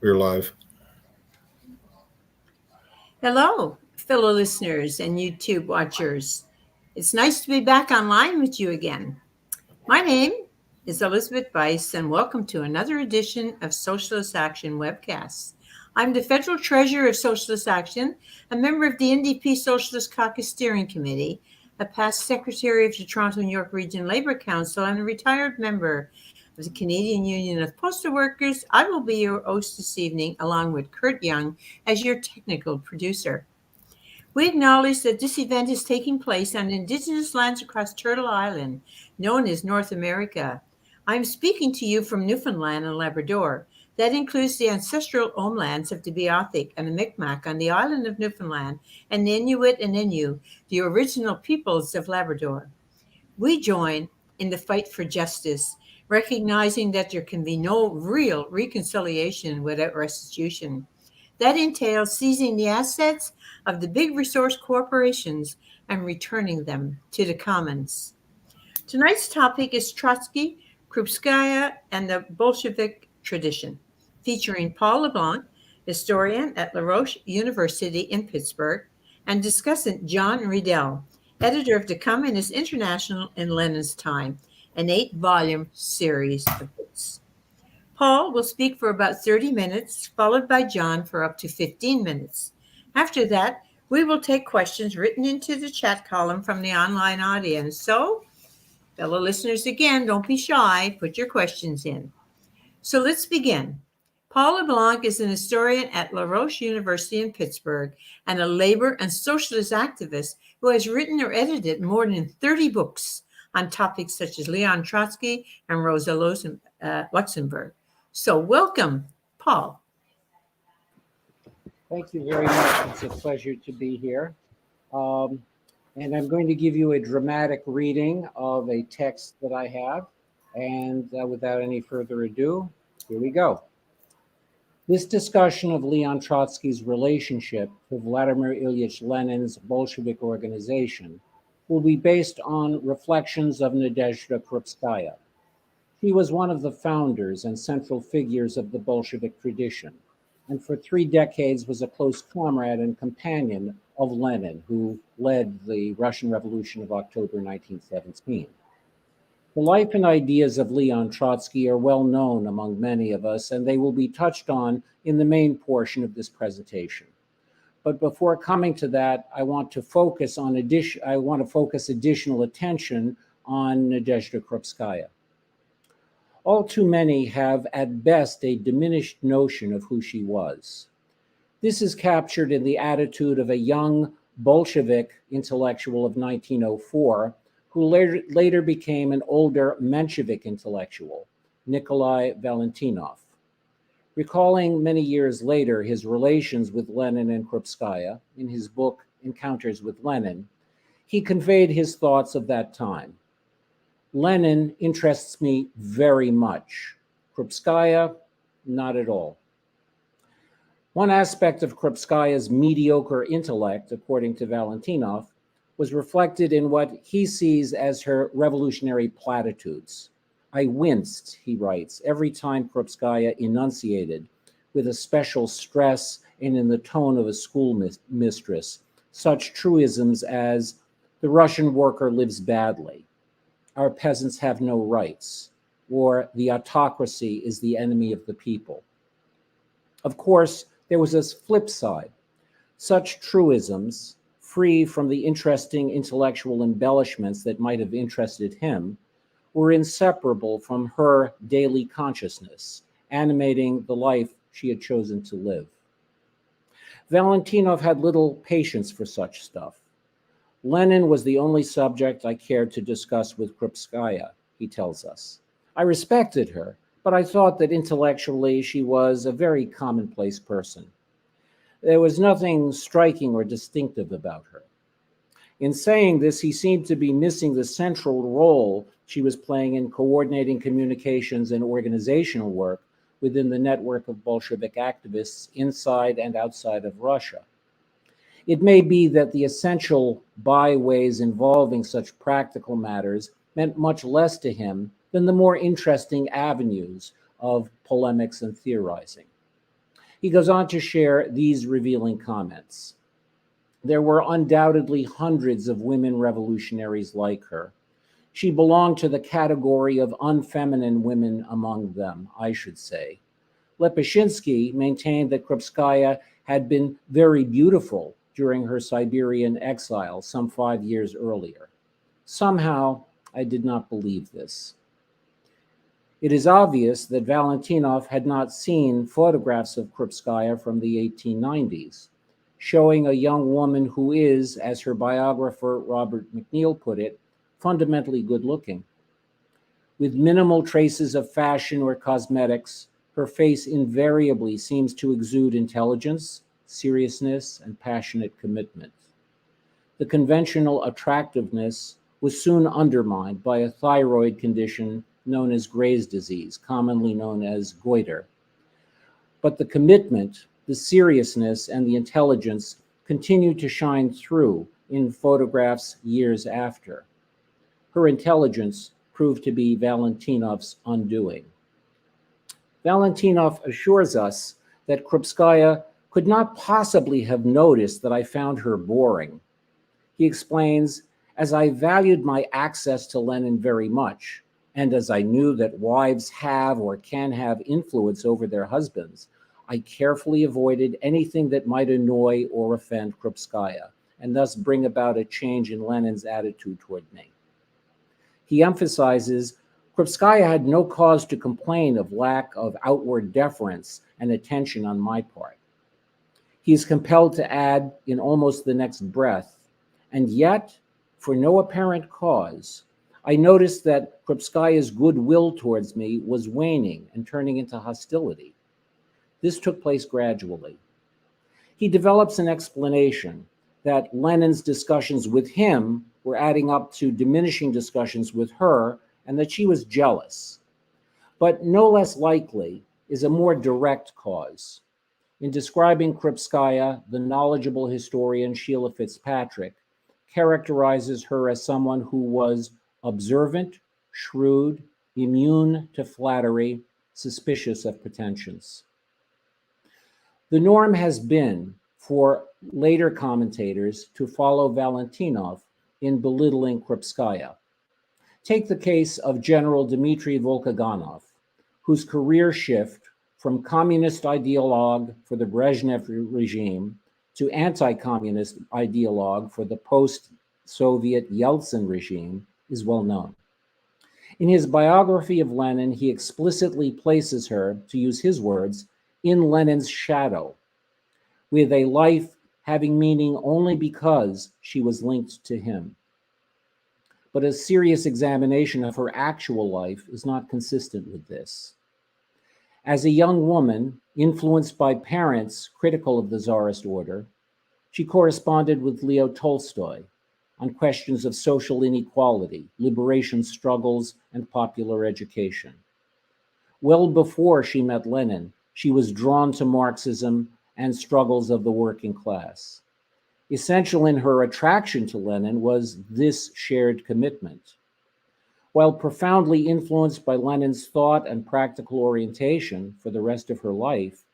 We're live. Hello, fellow listeners and YouTube watchers. It's nice to be back online with you again. My name is Elizabeth Weiss, and welcome to another edition of Socialist Action webcasts. I'm the Federal Treasurer of Socialist Action, a member of the NDP Socialist Caucus Steering Committee, a past Secretary of the Toronto New York Region Labour Council, and a retired member of the Canadian Union of Postal Workers. I will be your host this evening, along with Kurt Young as your technical producer. We acknowledge that this event is taking place on Indigenous lands across Turtle Island, known as North America. I'm speaking to you from Newfoundland and Labrador. That includes the ancestral homelands of the Beothuk and the Mi'kmaq on the island of Newfoundland, and the Inuit and Innu, the original peoples of Labrador. We join in the fight for justice, recognizing that there can be no real reconciliation without restitution. That entails seizing the assets of the big resource corporations and returning them to the commons. Tonight's topic is Trotsky, Krupskaya, and the Bolshevik tradition, featuring Paul LeBlanc, historian at Roche University in Pittsburgh, and discussant John Riddell, editor of the Communist International in Lenin's Time, an 8-volume series of books. Paul will speak for about 30 minutes, followed by John for up to 15 minutes. After that, we will take questions written into the chat column from the online audience. So, fellow listeners, again, don't be shy. Put your questions in. So let's begin. Paul LeBlanc is an historian at La Roche University in Pittsburgh and a labor and socialist activist who has written or edited more than 30 books on topics such as Leon Trotsky and Rosa Luxemburg. So welcome, Paul. Thank you very much. It's a pleasure to be here. And I'm going to give you a dramatic reading of a text that I have. And without any further ado, here we go. This discussion of Leon Trotsky's relationship to Vladimir Ilyich Lenin's Bolshevik organization will be based on reflections of Nadezhda Krupskaya. She was one of the founders and central figures of the Bolshevik tradition, and for 3 decades was a close comrade and companion of Lenin, who led the Russian Revolution of October 1917. The life and ideas of Leon Trotsky are well known among many of us, and they will be touched on in the main portion of this presentation. But before coming to that, I want to focus additional attention on Nadezhda Krupskaya. All too many have at best a diminished notion of who she was. This is captured in the attitude of a young Bolshevik intellectual of 1904 who later became an older Menshevik intellectual, Nikolai Valentinov. Recalling many years later his relations with Lenin and Krupskaya in his book Encounters with Lenin, he conveyed his thoughts of that time. Lenin interests me very much. Krupskaya, not at all. One aspect of Krupskaya's mediocre intellect, according to Valentinov, was reflected in what he sees as her revolutionary platitudes. I winced, he writes, every time Krupskaya enunciated, with a special stress and in the tone of a school mistress, such truisms as, the Russian worker lives badly, our peasants have no rights, or the autocracy is the enemy of the people. Of course, there was a flip side. Such truisms, free from the interesting intellectual embellishments that might have interested him, were inseparable from her daily consciousness, animating the life she had chosen to live. Valentinov had little patience for such stuff. Lenin was the only subject I cared to discuss with Krupskaya, he tells us. I respected her, but I thought that intellectually she was a very commonplace person. There was nothing striking or distinctive about her. In saying this, he seemed to be missing the central role she was playing in coordinating communications and organizational work within the network of Bolshevik activists inside and outside of Russia. It may be that the essential byways involving such practical matters meant much less to him than the more interesting avenues of polemics and theorizing. He goes on to share these revealing comments. There were undoubtedly hundreds of women revolutionaries like her. She belonged to the category of unfeminine women among them, I should say. Lepeshinsky maintained that Krupskaya had been very beautiful during her Siberian exile some 5 years earlier. Somehow, I did not believe this. It is obvious that Valentinov had not seen photographs of Krupskaya from the 1890s, showing a young woman who is, as her biographer Robert McNeil put it, fundamentally good-looking. With minimal traces of fashion or cosmetics, her face invariably seems to exude intelligence, seriousness, and passionate commitment. The conventional attractiveness was soon undermined by a thyroid condition known as Gray's disease, commonly known as goiter. But the commitment, the seriousness, and the intelligence continued to shine through in photographs years after. Her intelligence proved to be Valentinov's undoing. Valentinov assures us that Krupskaya could not possibly have noticed that I found her boring. He explains, as I valued my access to Lenin very much, and as I knew that wives have or can have influence over their husbands, I carefully avoided anything that might annoy or offend Krupskaya, and thus bring about a change in Lenin's attitude toward me. He emphasizes Krupskaya had no cause to complain of lack of outward deference and attention on my part. He is compelled to add in almost the next breath, and yet, for no apparent cause, I noticed that Krupskaya's goodwill towards me was waning and turning into hostility. This took place gradually. He develops an explanation that Lenin's discussions with him were adding up to diminishing discussions with her, and that she was jealous. But no less likely is a more direct cause. In describing Krupskaya, the knowledgeable historian Sheila Fitzpatrick characterizes her as someone who was observant, shrewd, immune to flattery, suspicious of pretensions. The norm has been for later commentators to follow Valentinov in belittling Krupskaya. Take the case of General Dmitry Volkogonov, whose career shift from communist ideologue for the Brezhnev regime to anti-communist ideologue for the post-Soviet Yeltsin regime is well known. In his biography of Lenin, he explicitly places her, to use his words, in Lenin's shadow, with a life having meaning only because she was linked to him. But a serious examination of her actual life is not consistent with this. As a young woman, influenced by parents critical of the Tsarist order, she corresponded with Leo Tolstoy on questions of social inequality, liberation struggles, and popular education. Well before she met Lenin, she was drawn to Marxism and struggles of the working class. Essential in her attraction to Lenin was this shared commitment. While profoundly influenced by Lenin's thought and practical orientation for the rest of her life,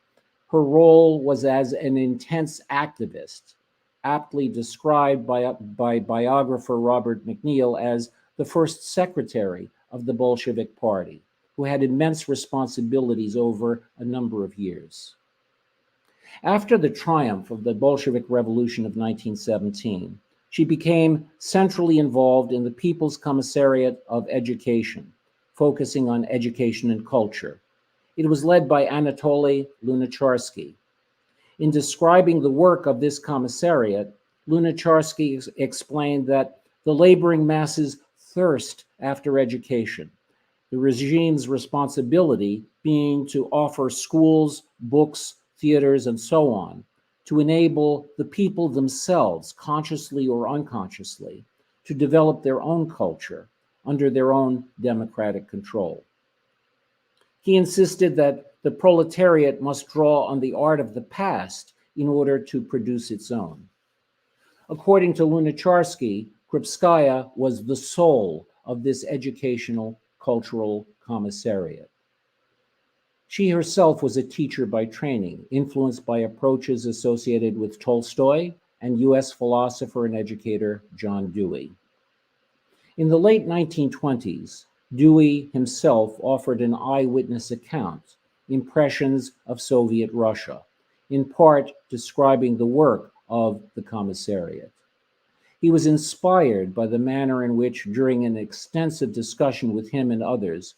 her role was as an intense activist, aptly described by biographer Robert McNeil as the first secretary of the Bolshevik Party, who had immense responsibilities over a number of years. After the triumph of the Bolshevik Revolution of 1917, she became centrally involved in the People's Commissariat of Education, focusing on education and culture. It was led by Anatoly Lunacharsky. In describing the work of this commissariat, Lunacharsky explained that the laboring masses thirst after education, the regime's responsibility being to offer schools, books, theaters, and so on, to enable the people themselves, consciously or unconsciously, to develop their own culture under their own democratic control. He insisted that the proletariat must draw on the art of the past in order to produce its own. According to Lunacharsky, Krupskaya was the soul of this educational cultural commissariat. She herself was a teacher by training, influenced by approaches associated with Tolstoy and US philosopher and educator John Dewey. In the late 1920s, Dewey himself offered an eyewitness account, Impressions of Soviet Russia, in part describing the work of the commissariat. He was inspired by the manner in which, during an extensive discussion with him and others,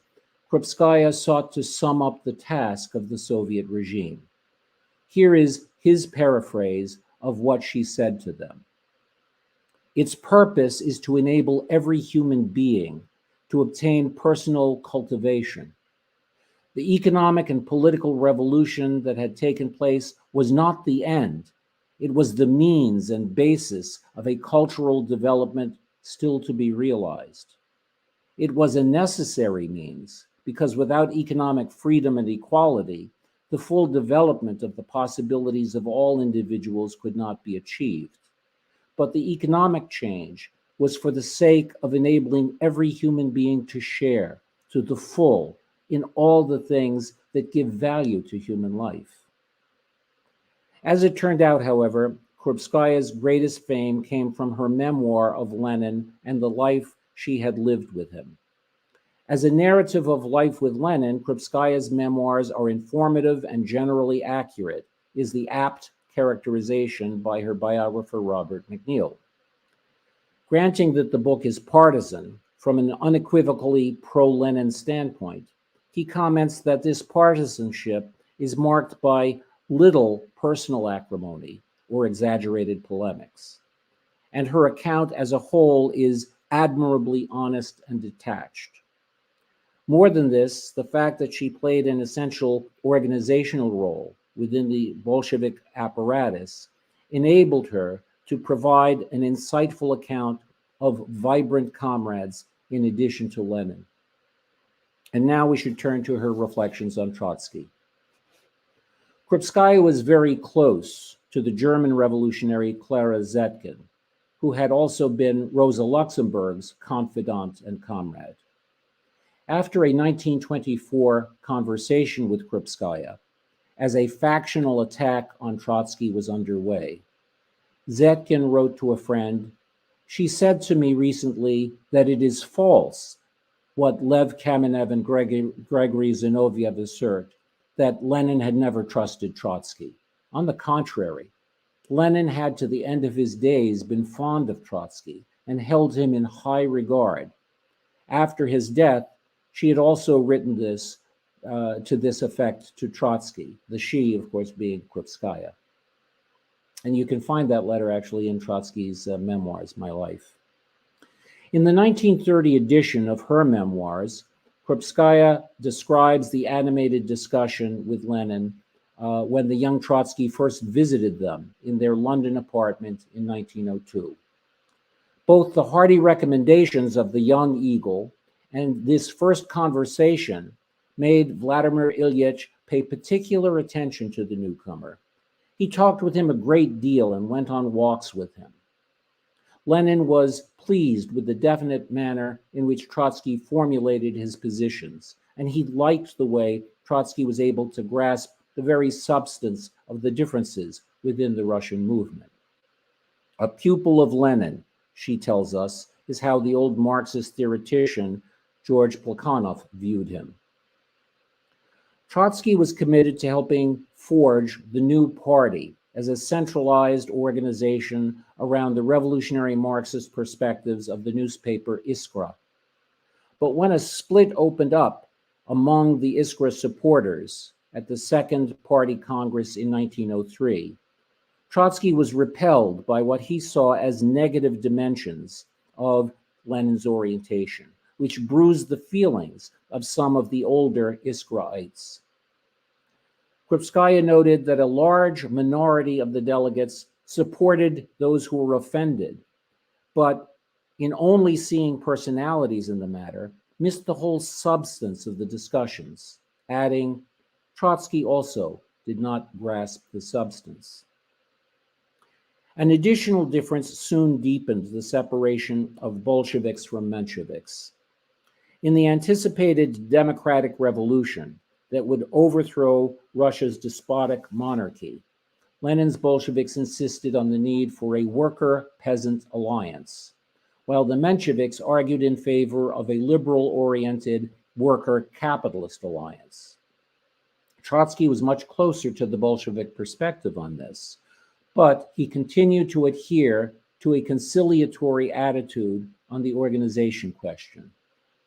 Krupskaya sought to sum up the task of the Soviet regime. Here is his paraphrase of what she said to them. Its purpose is to enable every human being to obtain personal cultivation. The economic and political revolution that had taken place was not the end. It was the means and basis of a cultural development still to be realized. It was a necessary means, because without economic freedom and equality, the full development of the possibilities of all individuals could not be achieved. But the economic change was for the sake of enabling every human being to share to the full in all the things that give value to human life. As it turned out, however, Krupskaya's greatest fame came from her memoir of Lenin and the life she had lived with him. As a narrative of life with Lenin, Krupskaya's memoirs are informative and generally accurate, is the apt characterization by her biographer Robert McNeil. Granting that the book is partisan, from an unequivocally pro-Lenin standpoint, he comments that this partisanship is marked by little personal acrimony or exaggerated polemics, and her account as a whole is admirably honest and detached. More than this, the fact that she played an essential organizational role within the Bolshevik apparatus enabled her to provide an insightful account of vibrant comrades in addition to Lenin. And now we should turn to her reflections on Trotsky. Krupskaya was very close to the German revolutionary Clara Zetkin, who had also been Rosa Luxemburg's confidant and comrade. After a 1924 conversation with Krupskaya, as a factional attack on Trotsky was underway, Zetkin wrote to a friend, "She said to me recently that it is false what Lev Kamenev and Gregory Zinoviev assert, that Lenin had never trusted Trotsky. On the contrary, Lenin had to the end of his days been fond of Trotsky and held him in high regard. After his death, she had also written this to this effect to Trotsky, the she, of course, being Krupskaya." And you can find that letter actually in Trotsky's memoirs, My Life. In the 1930 edition of her memoirs, Krupskaya describes the animated discussion with Lenin when the young Trotsky first visited them in their London apartment in 1902. Both the hearty recommendations of the young eagle and this first conversation made Vladimir Ilyich pay particular attention to the newcomer. He talked with him a great deal and went on walks with him. Lenin was pleased with the definite manner in which Trotsky formulated his positions, and he liked the way Trotsky was able to grasp the very substance of the differences within the Russian movement. A pupil of Lenin, she tells us, is how the old Marxist theoretician George Plekhanov viewed him. Trotsky was committed to helping forge the new party as a centralized organization around the revolutionary Marxist perspectives of the newspaper Iskra. But when a split opened up among the Iskra supporters at the Second Party Congress in 1903, Trotsky was repelled by what he saw as negative dimensions of Lenin's orientation, which bruised the feelings of some of the older Iskraites. Krupskaya noted that a large minority of the delegates supported those who were offended, but in only seeing personalities in the matter, missed the whole substance of the discussions, adding, Trotsky also did not grasp the substance. An additional difference soon deepened the separation of Bolsheviks from Mensheviks. In the anticipated democratic revolution that would overthrow Russia's despotic monarchy. Lenin's Bolsheviks insisted on the need for a worker-peasant alliance, while the Mensheviks argued in favor of a liberal-oriented worker-capitalist alliance. Trotsky was much closer to the Bolshevik perspective on this, but he continued to adhere to a conciliatory attitude on the organization question,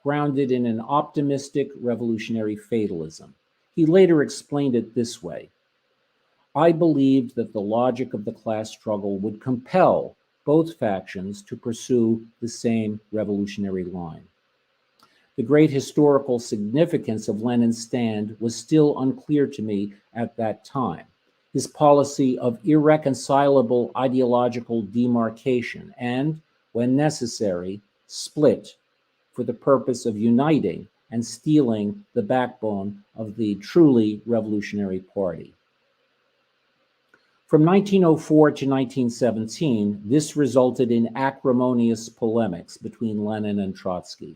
grounded in an optimistic revolutionary fatalism. He later explained it this way: I believed that the logic of the class struggle would compel both factions to pursue the same revolutionary line. The great historical significance of Lenin's stand was still unclear to me at that time. His policy of irreconcilable ideological demarcation and, when necessary, split for the purpose of uniting and stealing the backbone of the truly revolutionary party. From 1904 to 1917, this resulted in acrimonious polemics between Lenin and Trotsky.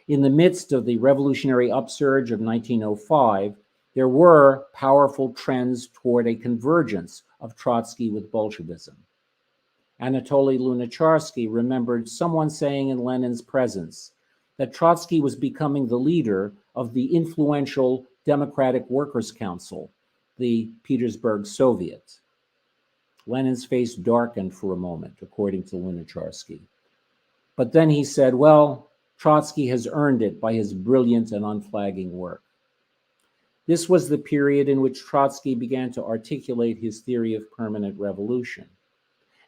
In the midst of the revolutionary upsurge of 1905, there were powerful trends toward a convergence of Trotsky with Bolshevism. Anatoly Lunacharsky remembered someone saying in Lenin's presence that Trotsky was becoming the leader of the influential Democratic Workers' Council, the Petersburgh Soviet. Lenin's face darkened for a moment, according to Lunacharsky. But then he said, well, Trotsky has earned it by his brilliant and unflagging work. This was the period in which Trotsky began to articulate his theory of permanent revolution.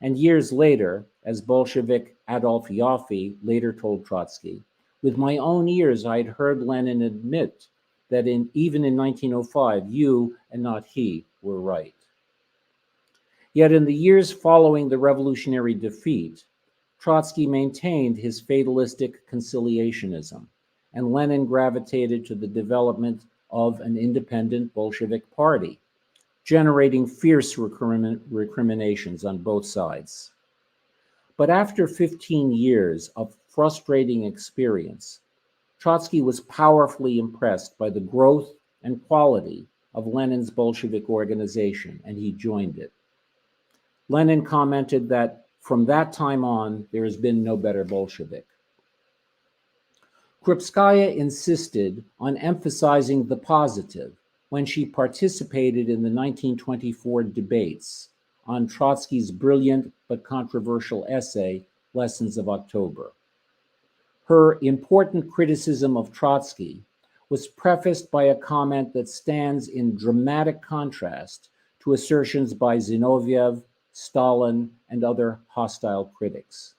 And years later, as Bolshevik Adolf Yaffe later told Trotsky, with my own ears I had heard Lenin admit that even in 1905, you and not he were right. Yet in the years following the revolutionary defeat, Trotsky maintained his fatalistic conciliationism, and Lenin gravitated to the development of an independent Bolshevik party, generating fierce recriminations on both sides. But after 15 years of frustrating experience, Trotsky was powerfully impressed by the growth and quality of Lenin's Bolshevik organization, and he joined it. Lenin commented that from that time on, there has been no better Bolshevik. Krupskaya insisted on emphasizing the positive when she participated in the 1924 debates on Trotsky's brilliant but controversial essay, Lessons of October. Her important criticism of Trotsky was prefaced by a comment that stands in dramatic contrast to assertions by Zinoviev, Stalin, and other hostile critics.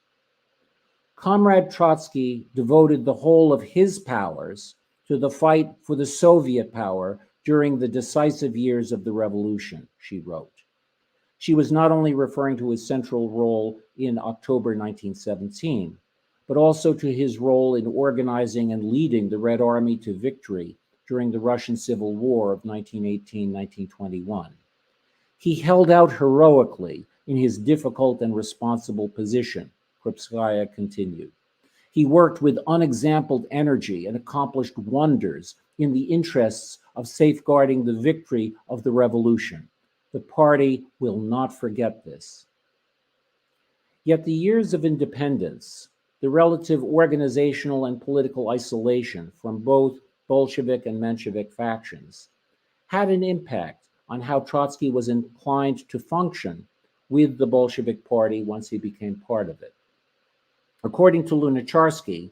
Comrade Trotsky devoted the whole of his powers to the fight for the Soviet power during the decisive years of the revolution, she wrote. She was not only referring to his central role in October 1917, but also to his role in organizing and leading the Red Army to victory during the Russian Civil War of 1918-1921. He held out heroically in his difficult and responsible position, Krupskaya continued. He worked with unexampled energy and accomplished wonders in the interests of safeguarding the victory of the revolution. The party will not forget this. Yet the years of independence, the relative organizational and political isolation from both Bolshevik and Menshevik factions, had an impact on how Trotsky was inclined to function with the Bolshevik Party once he became part of it. According to Lunacharsky,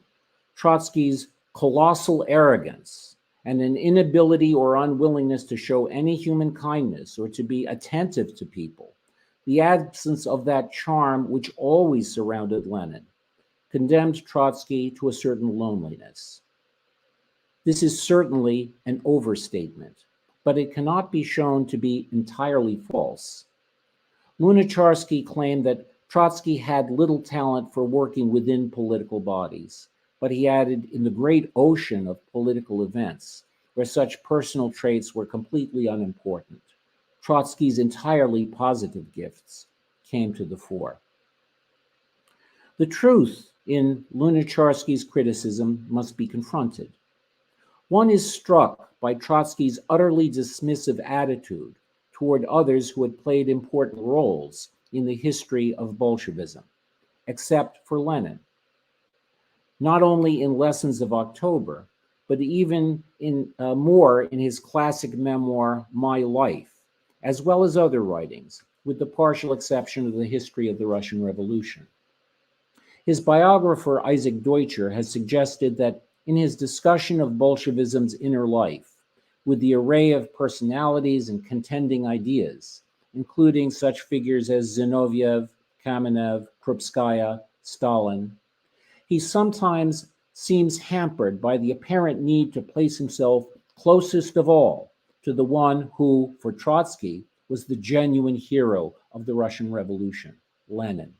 Trotsky's colossal arrogance and an inability or unwillingness to show any human kindness or to be attentive to people, the absence of that charm which always surrounded Lenin, condemned Trotsky to a certain loneliness. This is certainly an overstatement, but it cannot be shown to be entirely false. Lunacharsky claimed that Trotsky had little talent for working within political bodies, but he added, in the great ocean of political events, where such personal traits were completely unimportant, Trotsky's entirely positive gifts came to the fore. The truth in Lunacharsky's criticism must be confronted. One is struck by Trotsky's utterly dismissive attitude toward others who had played important roles in the history of Bolshevism, except for Lenin. Not only in Lessons of October, but even in more in his classic memoir, My Life, as well as other writings, with the partial exception of the history of the Russian Revolution. His biographer, Isaac Deutscher, has suggested that in his discussion of Bolshevism's inner life, with the array of personalities and contending ideas, including such figures as Zinoviev, Kamenev, Krupskaya, Stalin, he sometimes seems hampered by the apparent need to place himself closest of all to the one who, for Trotsky, was the genuine hero of the Russian Revolution, Lenin.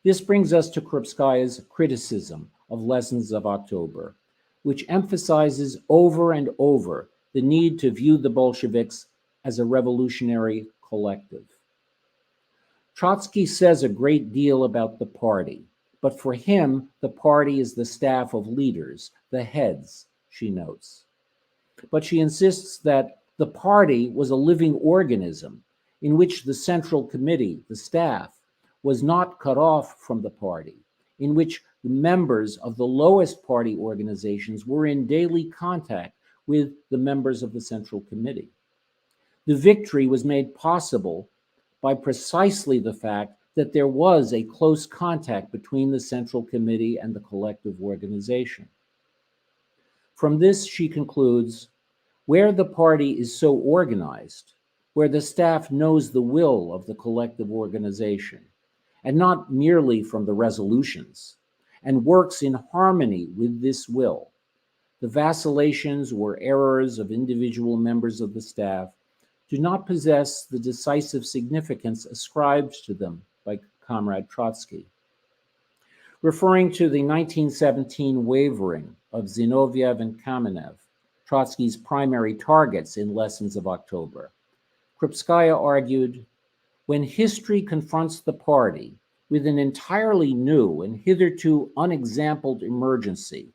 This brings us to Krupskaya's criticism of Lessons of October, which emphasizes over and over the need to view the Bolsheviks as a revolutionary collective. Trotsky says a great deal about the party, but for him, the party is the staff of leaders, the heads, she notes. But she insists that the party was a living organism in which the Central Committee, the staff, was not cut off from the party, in which the members of the lowest party organizations were in daily contact with the members of the Central Committee. The victory was made possible by precisely the fact that there was a close contact between the Central Committee and the collective organization. From this, she concludes, where the party is so organized, where the staff knows the will of the collective organization, and not merely from the resolutions, and works in harmony with this will, the vacillations or errors of individual members of the staff do not possess the decisive significance ascribed to them by Comrade Trotsky. Referring to the 1917 wavering of Zinoviev and Kamenev, Trotsky's primary targets in Lessons of October, Krupskaya argued, when history confronts the party with an entirely new and hitherto unexampled emergency,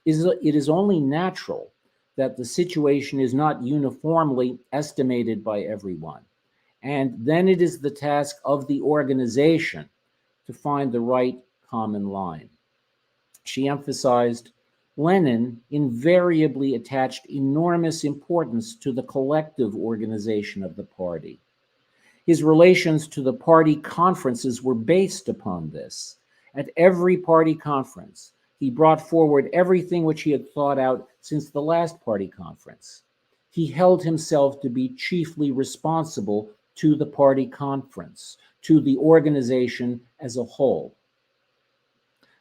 it is only natural that the situation is not uniformly estimated by everyone. And then it is the task of the organization to find the right common line. She emphasized, Lenin invariably attached enormous importance to the collective organization of the party. His relations to the party conferences were based upon this. At every party conference, he brought forward everything which he had thought out since the last party conference. He held himself to be chiefly responsible to the party conference, to the organization as a whole.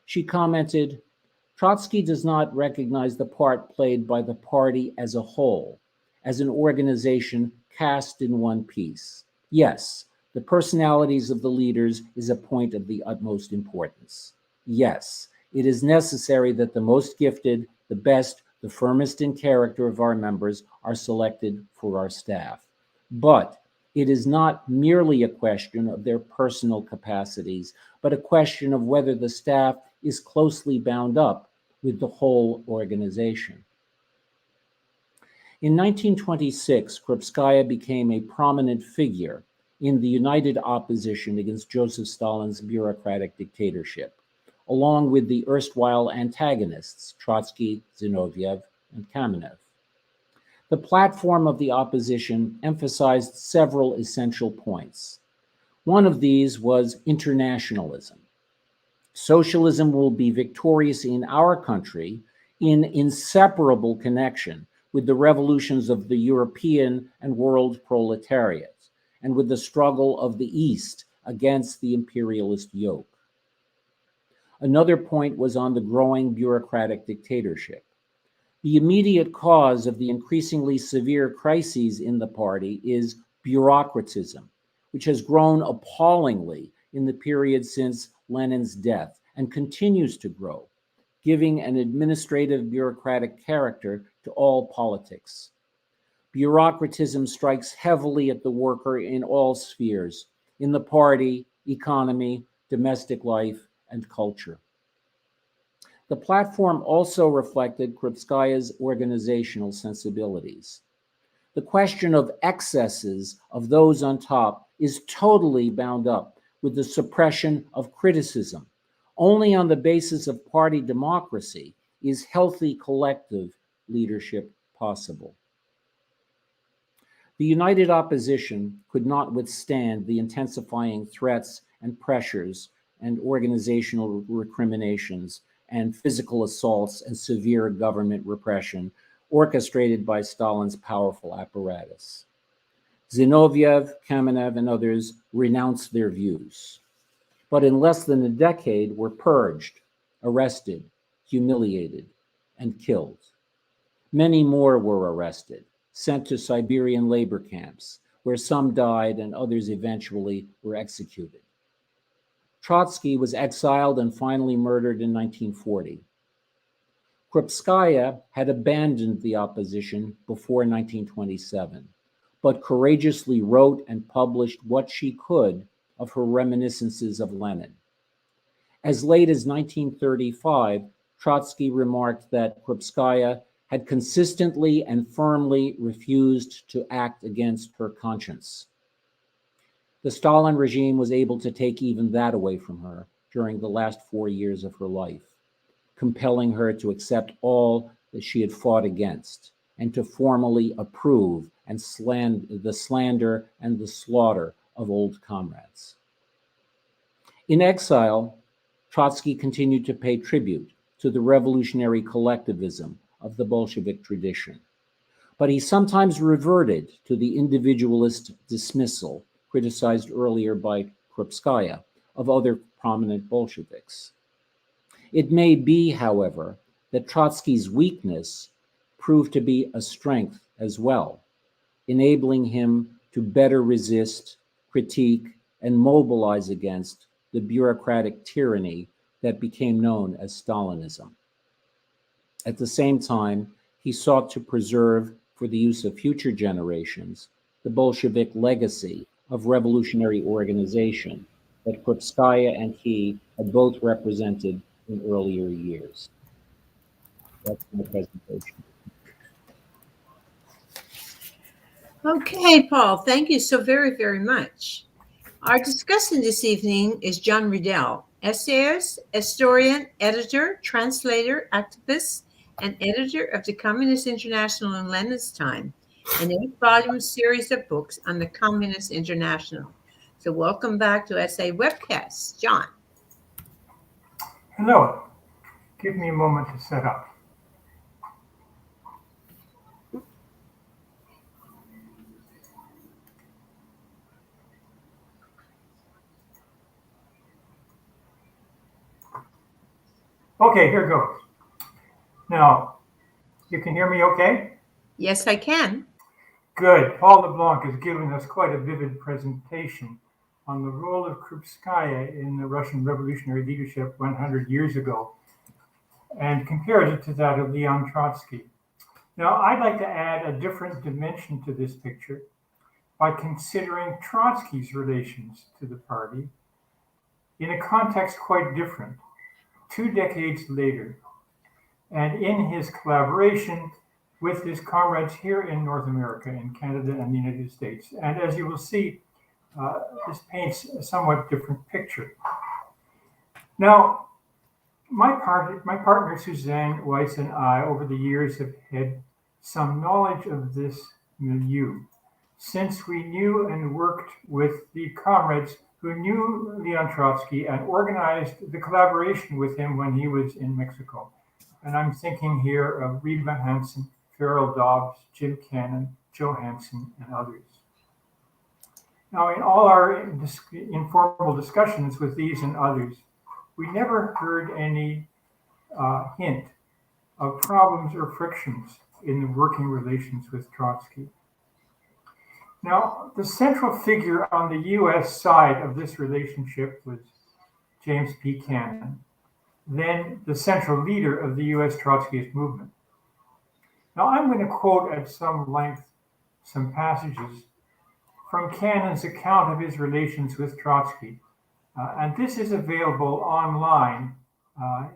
She commented, Trotsky does not recognize the part played by the party as a whole, as an organization cast in one piece. Yes, the personalities of the leaders is a point of the utmost importance. Yes, it is necessary that the most gifted, the best, the firmest in character of our members are selected for our staff. But it is not merely a question of their personal capacities, but a question of whether the staff is closely bound up with the whole organization. In 1926, Krupskaya became a prominent figure in the united opposition against Joseph Stalin's bureaucratic dictatorship, along with the erstwhile antagonists, Trotsky, Zinoviev, and Kamenev. The platform of the opposition emphasized several essential points. One of these was internationalism. Socialism will be victorious in our country in inseparable connection with the revolutions of the European and world proletariat, and with the struggle of the East against the imperialist yoke. Another point was on the growing bureaucratic dictatorship. The immediate cause of the increasingly severe crises in the party is bureaucratism, which has grown appallingly in the period since Lenin's death and continues to grow, giving an administrative bureaucratic character to all politics. Bureaucratism strikes heavily at the worker in all spheres, in the party, economy, domestic life, and culture. The platform also reflected Krupskaya's organizational sensibilities. The question of excesses of those on top is totally bound up with the suppression of criticism. Only on the basis of party democracy is healthy collective leadership possible. The united opposition could not withstand the intensifying threats and pressures and organizational recriminations and physical assaults and severe government repression orchestrated by Stalin's powerful apparatus. Zinoviev, Kamenev, and others renounced their views, but in less than a decade were purged, arrested, humiliated, and killed. Many more were arrested, sent to Siberian labor camps, where some died and others eventually were executed. Trotsky was exiled and finally murdered in 1940. Krupskaya had abandoned the opposition before 1927, but courageously wrote and published what she could of her reminiscences of Lenin. As late as 1935, Trotsky remarked that Krupskaya had consistently and firmly refused to act against her conscience. The Stalin regime was able to take even that away from her during the last 4 years of her life, compelling her to accept all that she had fought against and to formally approve and the slander and the slaughter of old comrades. In exile, Trotsky continued to pay tribute to the revolutionary collectivism of the Bolshevik tradition, but he sometimes reverted to the individualist dismissal criticized earlier by Krupskaya of other prominent Bolsheviks. It may be, however, that Trotsky's weakness proved to be a strength as well, enabling him to better resist, critique, and mobilize against the bureaucratic tyranny that became known as Stalinism. At the same time, he sought to preserve, for the use of future generations, the Bolshevik legacy of revolutionary organization that Krupskaya and he had both represented in earlier years. That's my presentation. Okay, Paul, thank you so very, very much. Our discussant this evening is John Riddell, essayist, historian, editor, translator, activist, and editor of the Communist International in Lenin's Time, an 8-volume series of books on the Communist International. So welcome back to Essay Webcast, John. Hello. Give me a moment to set up. Okay, here goes. Now, you can hear me okay? Yes, I can. Good. Paul LeBlanc has given us quite a vivid presentation on the role of Krupskaya in the Russian revolutionary leadership 100 years ago and compared it to that of Leon Trotsky. Now, I'd like to add a different dimension to this picture by considering Trotsky's relations to the party in a context quite different, 2 decades later, and in his collaboration with his comrades here in North America, in Canada and the United States. And as you will see, this paints a somewhat different picture. Now, my partner Suzanne Weiss and I, over the years, have had some knowledge of this milieu, since we knew and worked with the comrades who knew Leon Trotsky and organized the collaboration with him when he was in Mexico. And I'm thinking here of Reba Hansen, Farrell Dobbs, Jim Cannon, Joe Hansen, and others. Now, in all our informal discussions with these and others, we never heard any hint of problems or frictions in the working relations with Trotsky. Now, the central figure on the U.S. side of this relationship was James P. Cannon, then the central leader of the U.S. Trotskyist movement. Now, I'm going to quote at some length some passages from Cannon's account of his relations with Trotsky, and this is available online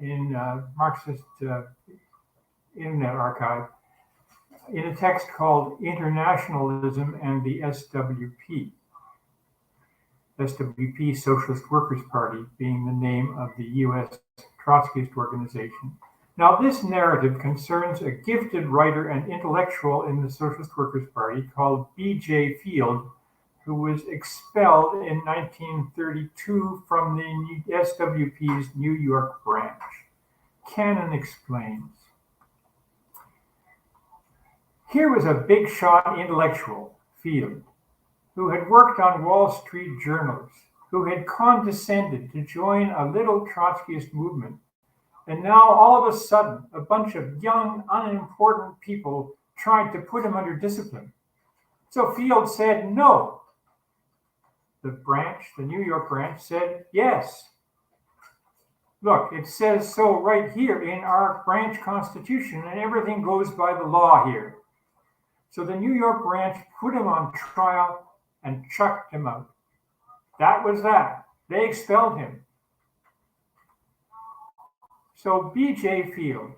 in Marxist Internet Archive in a text called Internationalism and the SWP. SWP, Socialist Workers' Party, being the name of the U.S. Trotskyist organization. Now, this narrative concerns a gifted writer and intellectual in the Socialist Workers' Party called B.J. Field, who was expelled in 1932 from the SWP's New York branch. Cannon explains. Here was a big shot intellectual, Field, who had worked on Wall Street journals, who had condescended to join a little Trotskyist movement. And now, all of a sudden, a bunch of young, unimportant people tried to put him under discipline. So Field said no. The New York branch, said yes. Look, it says so right here in our branch constitution, and everything goes by the law here. So the New York branch put him on trial and chucked him out. That was that. They expelled him. So B.J. Field,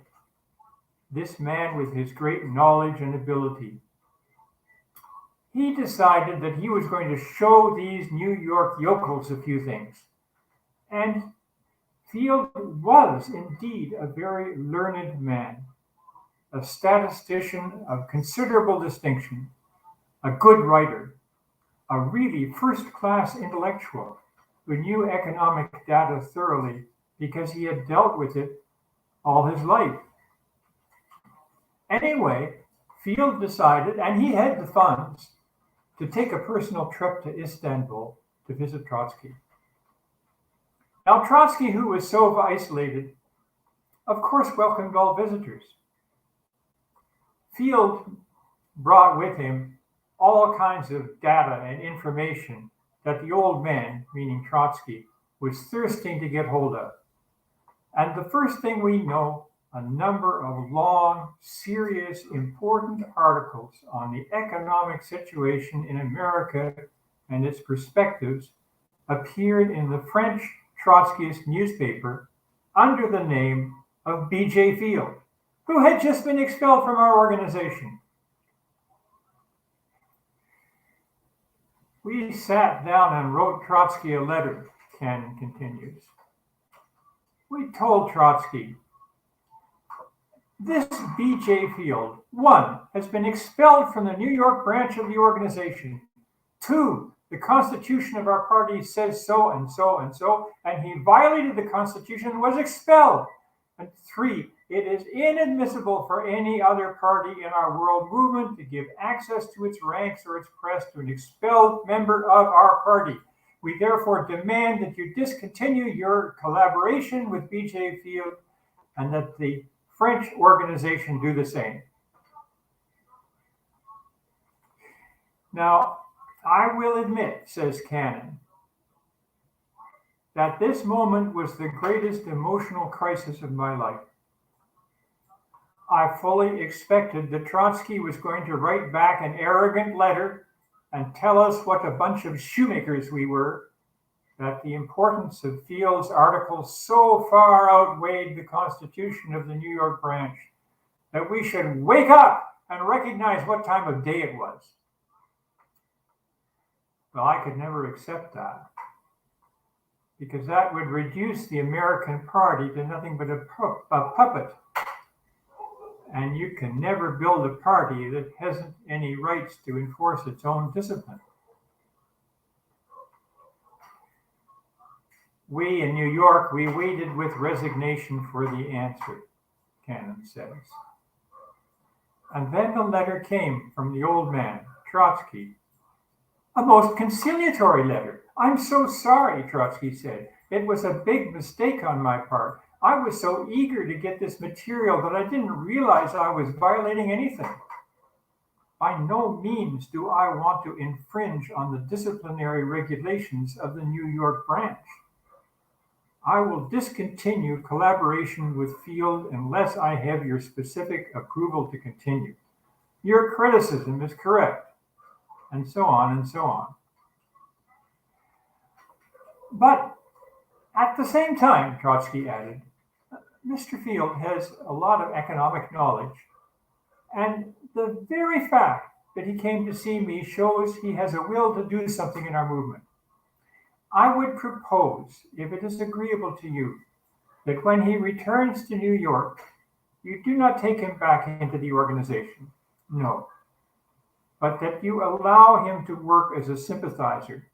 this man with his great knowledge and ability, he decided that he was going to show these New York yokels a few things. And Field was indeed a very learned man, a statistician of considerable distinction, a good writer, a really first-class intellectual who knew economic data thoroughly because he had dealt with it all his life. Anyway, Field decided, and he had the funds, to take a personal trip to Istanbul to visit Trotsky. Now, Trotsky, who was so isolated, of course welcomed all visitors. Field brought with him all kinds of data and information that the old man, meaning Trotsky, was thirsting to get hold of. And the first thing we know, a number of long, serious, important articles on the economic situation in America and its perspectives appeared in the French Trotskyist newspaper under the name of B.J. Field, who had just been expelled from our organization. We sat down and wrote Trotsky a letter, Cannon continues. We told Trotsky, this B.J. Field, 1, has been expelled from the New York branch of the organization. 2, the Constitution of our party says so and so and so, and he violated the Constitution and was expelled. And 3, it is inadmissible for any other party in our world movement to give access to its ranks or its press to an expelled member of our party. We therefore demand that you discontinue your collaboration with B.J. Field and that the French organization do the same. Now, I will admit, says Cannon, that this moment was the greatest emotional crisis of my life. I fully expected that Trotsky was going to write back an arrogant letter and tell us what a bunch of shoemakers we were, that the importance of Field's articles so far outweighed the constitution of the New York branch that we should wake up and recognize what time of day it was. Well, I could never accept that, because that would reduce the American party to nothing but a puppet. And you can never build a party that hasn't any rights to enforce its own discipline. We in New York, we waited with resignation for the answer, Cannon says. And then the letter came from the old man, Trotsky. A most conciliatory letter. I'm so sorry, Trotsky said. It was a big mistake on my part. I was so eager to get this material that I didn't realize I was violating anything. By no means do I want to infringe on the disciplinary regulations of the New York branch. I will discontinue collaboration with Field unless I have your specific approval to continue. Your criticism is correct, and so on and so on. But at the same time, Trotsky added, Mr. Field has a lot of economic knowledge, and the very fact that he came to see me shows he has a will to do something in our movement. I would propose, if it is agreeable to you, that when he returns to New York, you do not take him back into the organization. No. But that you allow him to work as a sympathizer,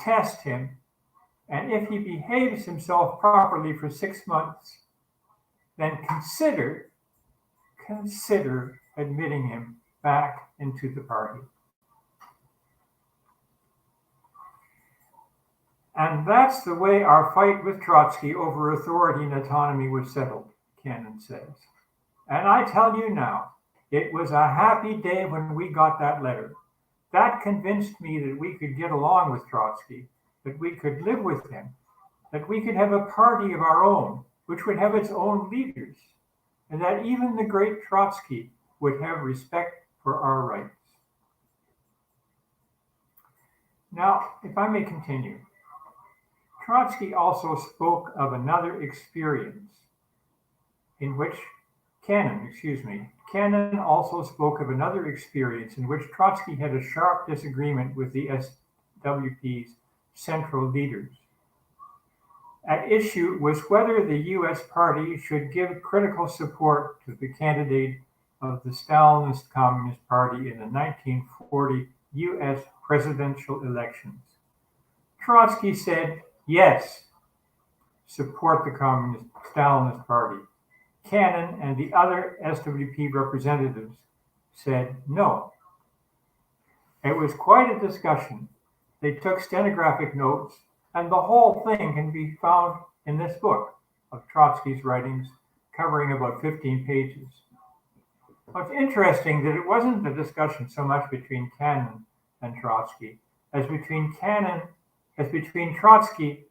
test him, and if he behaves himself properly for 6 months, then consider admitting him back into the party. And that's the way our fight with Trotsky over authority and autonomy was settled, Cannon says. And I tell you now, it was a happy day when we got that letter. That convinced me that we could get along with Trotsky, that we could live with him, that we could have a party of our own, which would have its own leaders, and that even the great Trotsky would have respect for our rights. Now, if I may continue, Trotsky also spoke of another experience in which Cannon also spoke of another experience in which Trotsky had a sharp disagreement with the SWP's central leaders. At issue was whether the U.S. party should give critical support to the candidate of the Stalinist Communist Party in the 1940 U.S. presidential elections. Trotsky said, yes, support the Stalinist Party. Cannon and the other SWP representatives said no. It was quite a discussion. They took stenographic notes, and the whole thing can be found in this book of Trotsky's writings, covering about 15 pages. It's interesting that it wasn't a discussion so much between Cannon and Trotsky as between Trotsky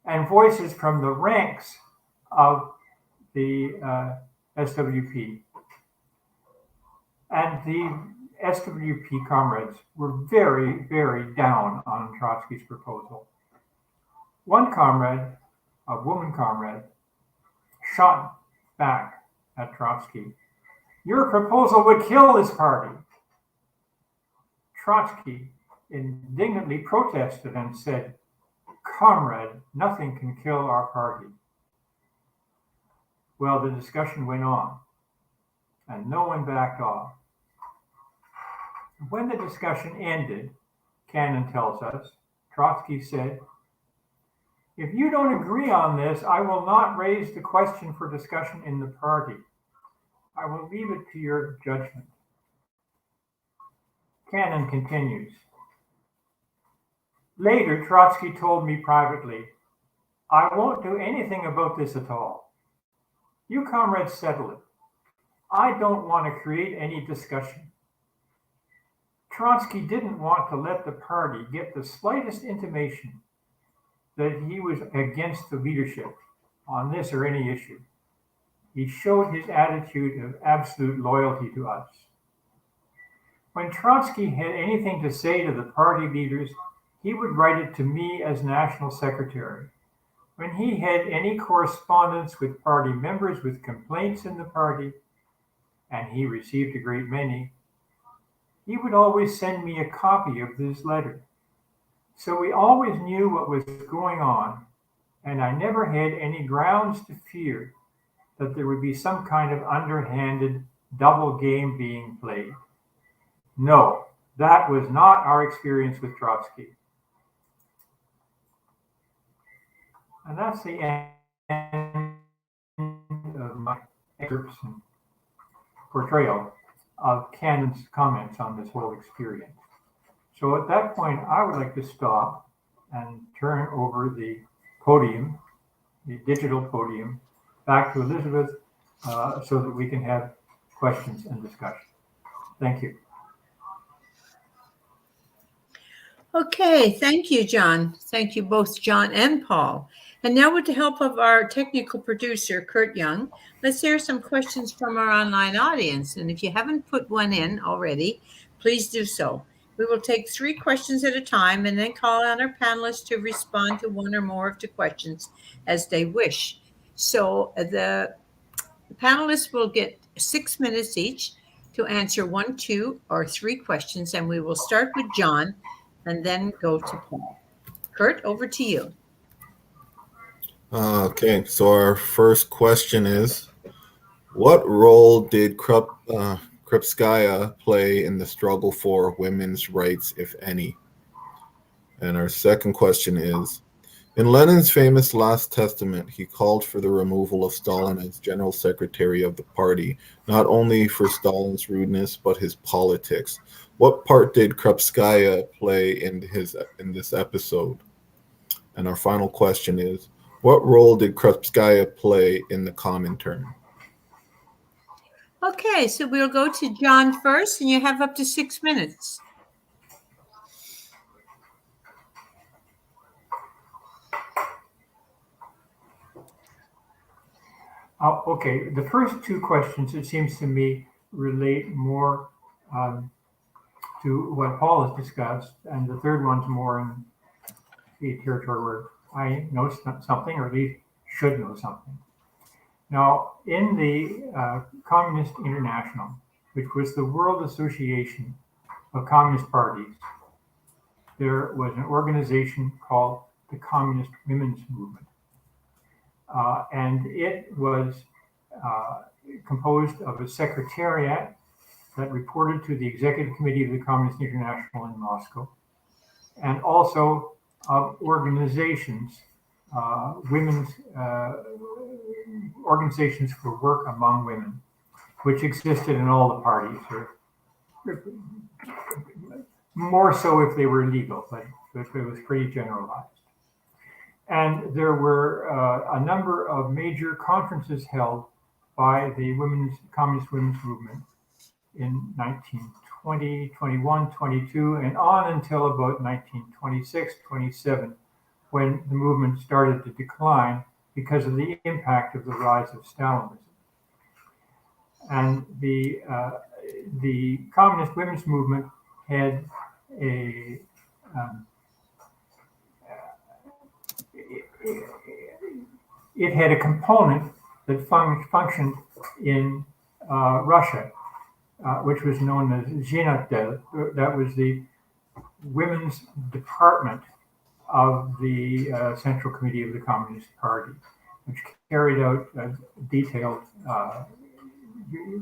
and voices from the ranks of the SWP. And the SWP comrades were very, very down on Trotsky's proposal. One comrade, a woman comrade, shot back at Trotsky. Your proposal would kill this party. Trotsky indignantly protested and said, comrade, nothing can kill our party. Well, the discussion went on, and no one backed off. When the discussion ended, Cannon tells us, Trotsky said, if you don't agree on this, I will not raise the question for discussion in the party. I will leave it to your judgment. Cannon continues. Later, Trotsky told me privately, I won't do anything about this at all. You comrades settle it. I don't want to create any discussion. Trotsky didn't want to let the party get the slightest intimation that he was against the leadership on this or any issue. He showed his attitude of absolute loyalty to us. When Trotsky had anything to say to the party leaders, he would write it to me as National Secretary. When he had any correspondence with party members with complaints in the party, and he received a great many, he would always send me a copy of this letter. So we always knew what was going on, and I never had any grounds to fear that there would be some kind of underhanded double game being played. No, that was not our experience with Trotsky. And that's the end of my excerpts and portrayal of Cannon's comments on this whole experience. So at that point, I would like to stop and turn over the podium, the digital podium, back to Elizabeth so that we can have questions and discussion. Thank you. Okay, thank you, John. Thank you both, John and Paul. And now with the help of our technical producer, Kurt Young, let's hear some questions from our online audience. And if you haven't put one in already, please do so. We will take 3 questions at a time and then call on our panelists to respond to one or more of the questions as they wish. So the panelists will get 6 minutes each to answer 1, 2, or 3 questions, and we will start with John and then go to Paul. Kurt, over to you. Okay, so our first question is, what role did Krupskaya play in the struggle for women's rights, if any? And our second question is, in Lenin's famous Last Testament, he called for the removal of Stalin as general secretary of the party, not only for Stalin's rudeness, but his politics. What part did Krupskaya play in this episode? And our final question is, what role did Krupskaya play in the Comintern? Okay, so we'll go to John first, and you have up to 6 minutes. Okay, the first two questions, it seems to me, relate more to what Paul has discussed, and the third one's more in the territory where I know something, or at least should know something. Now, in the Communist International, which was the World Association of Communist Parties, there was an organization called the Communist Women's Movement. And it was composed of a secretariat that reported to the Executive Committee of the Communist International in Moscow, and also of organizations, women's organizations for work among women, which existed in all the parties, or more so if they were legal, but it was pretty generalized. And there were a number of major conferences held by the Communist Women's Movement in 1920, 21, 22, and on until about 1926, 27, when the movement started to decline because of the impact of the rise of Stalinism. And the Communist Women's Movement had it had a component that functioned in Russia, which was known as Zhenotdel. That was the women's department of the Central Committee of the Communist Party, which carried out detailed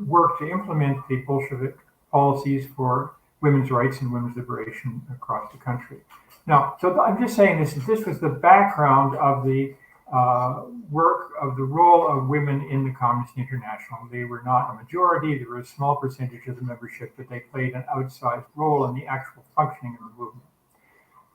work to implement the Bolshevik policies for women's rights and women's liberation across the country. Now, so I'm just saying this was the background of the work of the role of women in the Communist International. They were not a majority, they were a small percentage of the membership, but they played an outsized role in the actual functioning of the movement.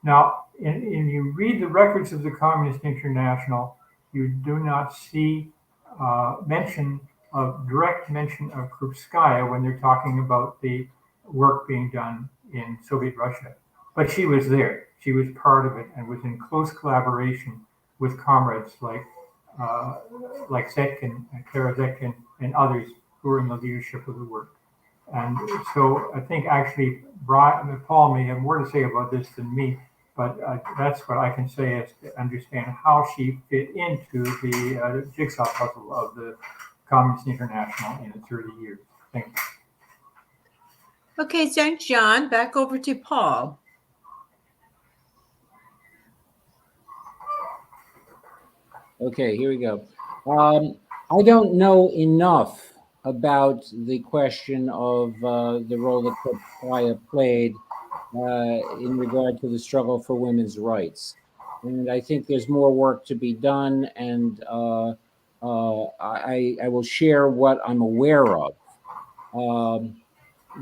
Now, you read the records of the Communist International, you do not see direct mention of Krupskaya when they're talking about the work being done in Soviet Russia. But she was there. She was part of it and was in close collaboration with comrades like Zetkin, Clara Zetkin, and others who were in the leadership of the work. And so I think actually Paul may have more to say about this than me, but that's what I can say is to understand how she fit into the jigsaw puzzle of the Communist International in its early years. Thank you. Okay, thanks, John. Back over to Paul. Okay, here we go. I don't know enough about the question of the role that Krupskaya played in regard to the struggle for women's rights. And I think there's more work to be done, and I will share what I'm aware of.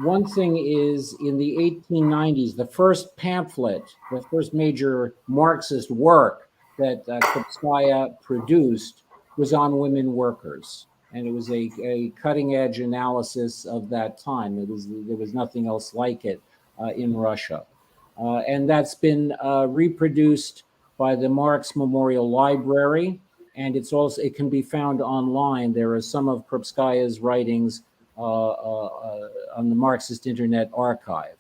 One thing is, in the 1890s, the first pamphlet, the first major Marxist work that Krupskaya produced was on women workers. And it was a cutting-edge analysis of that time. There was nothing else like it in Russia. And that's been reproduced by the Marx Memorial Library, and it can be found online. There are some of Krupskaya's writings on the Marxist Internet Archive.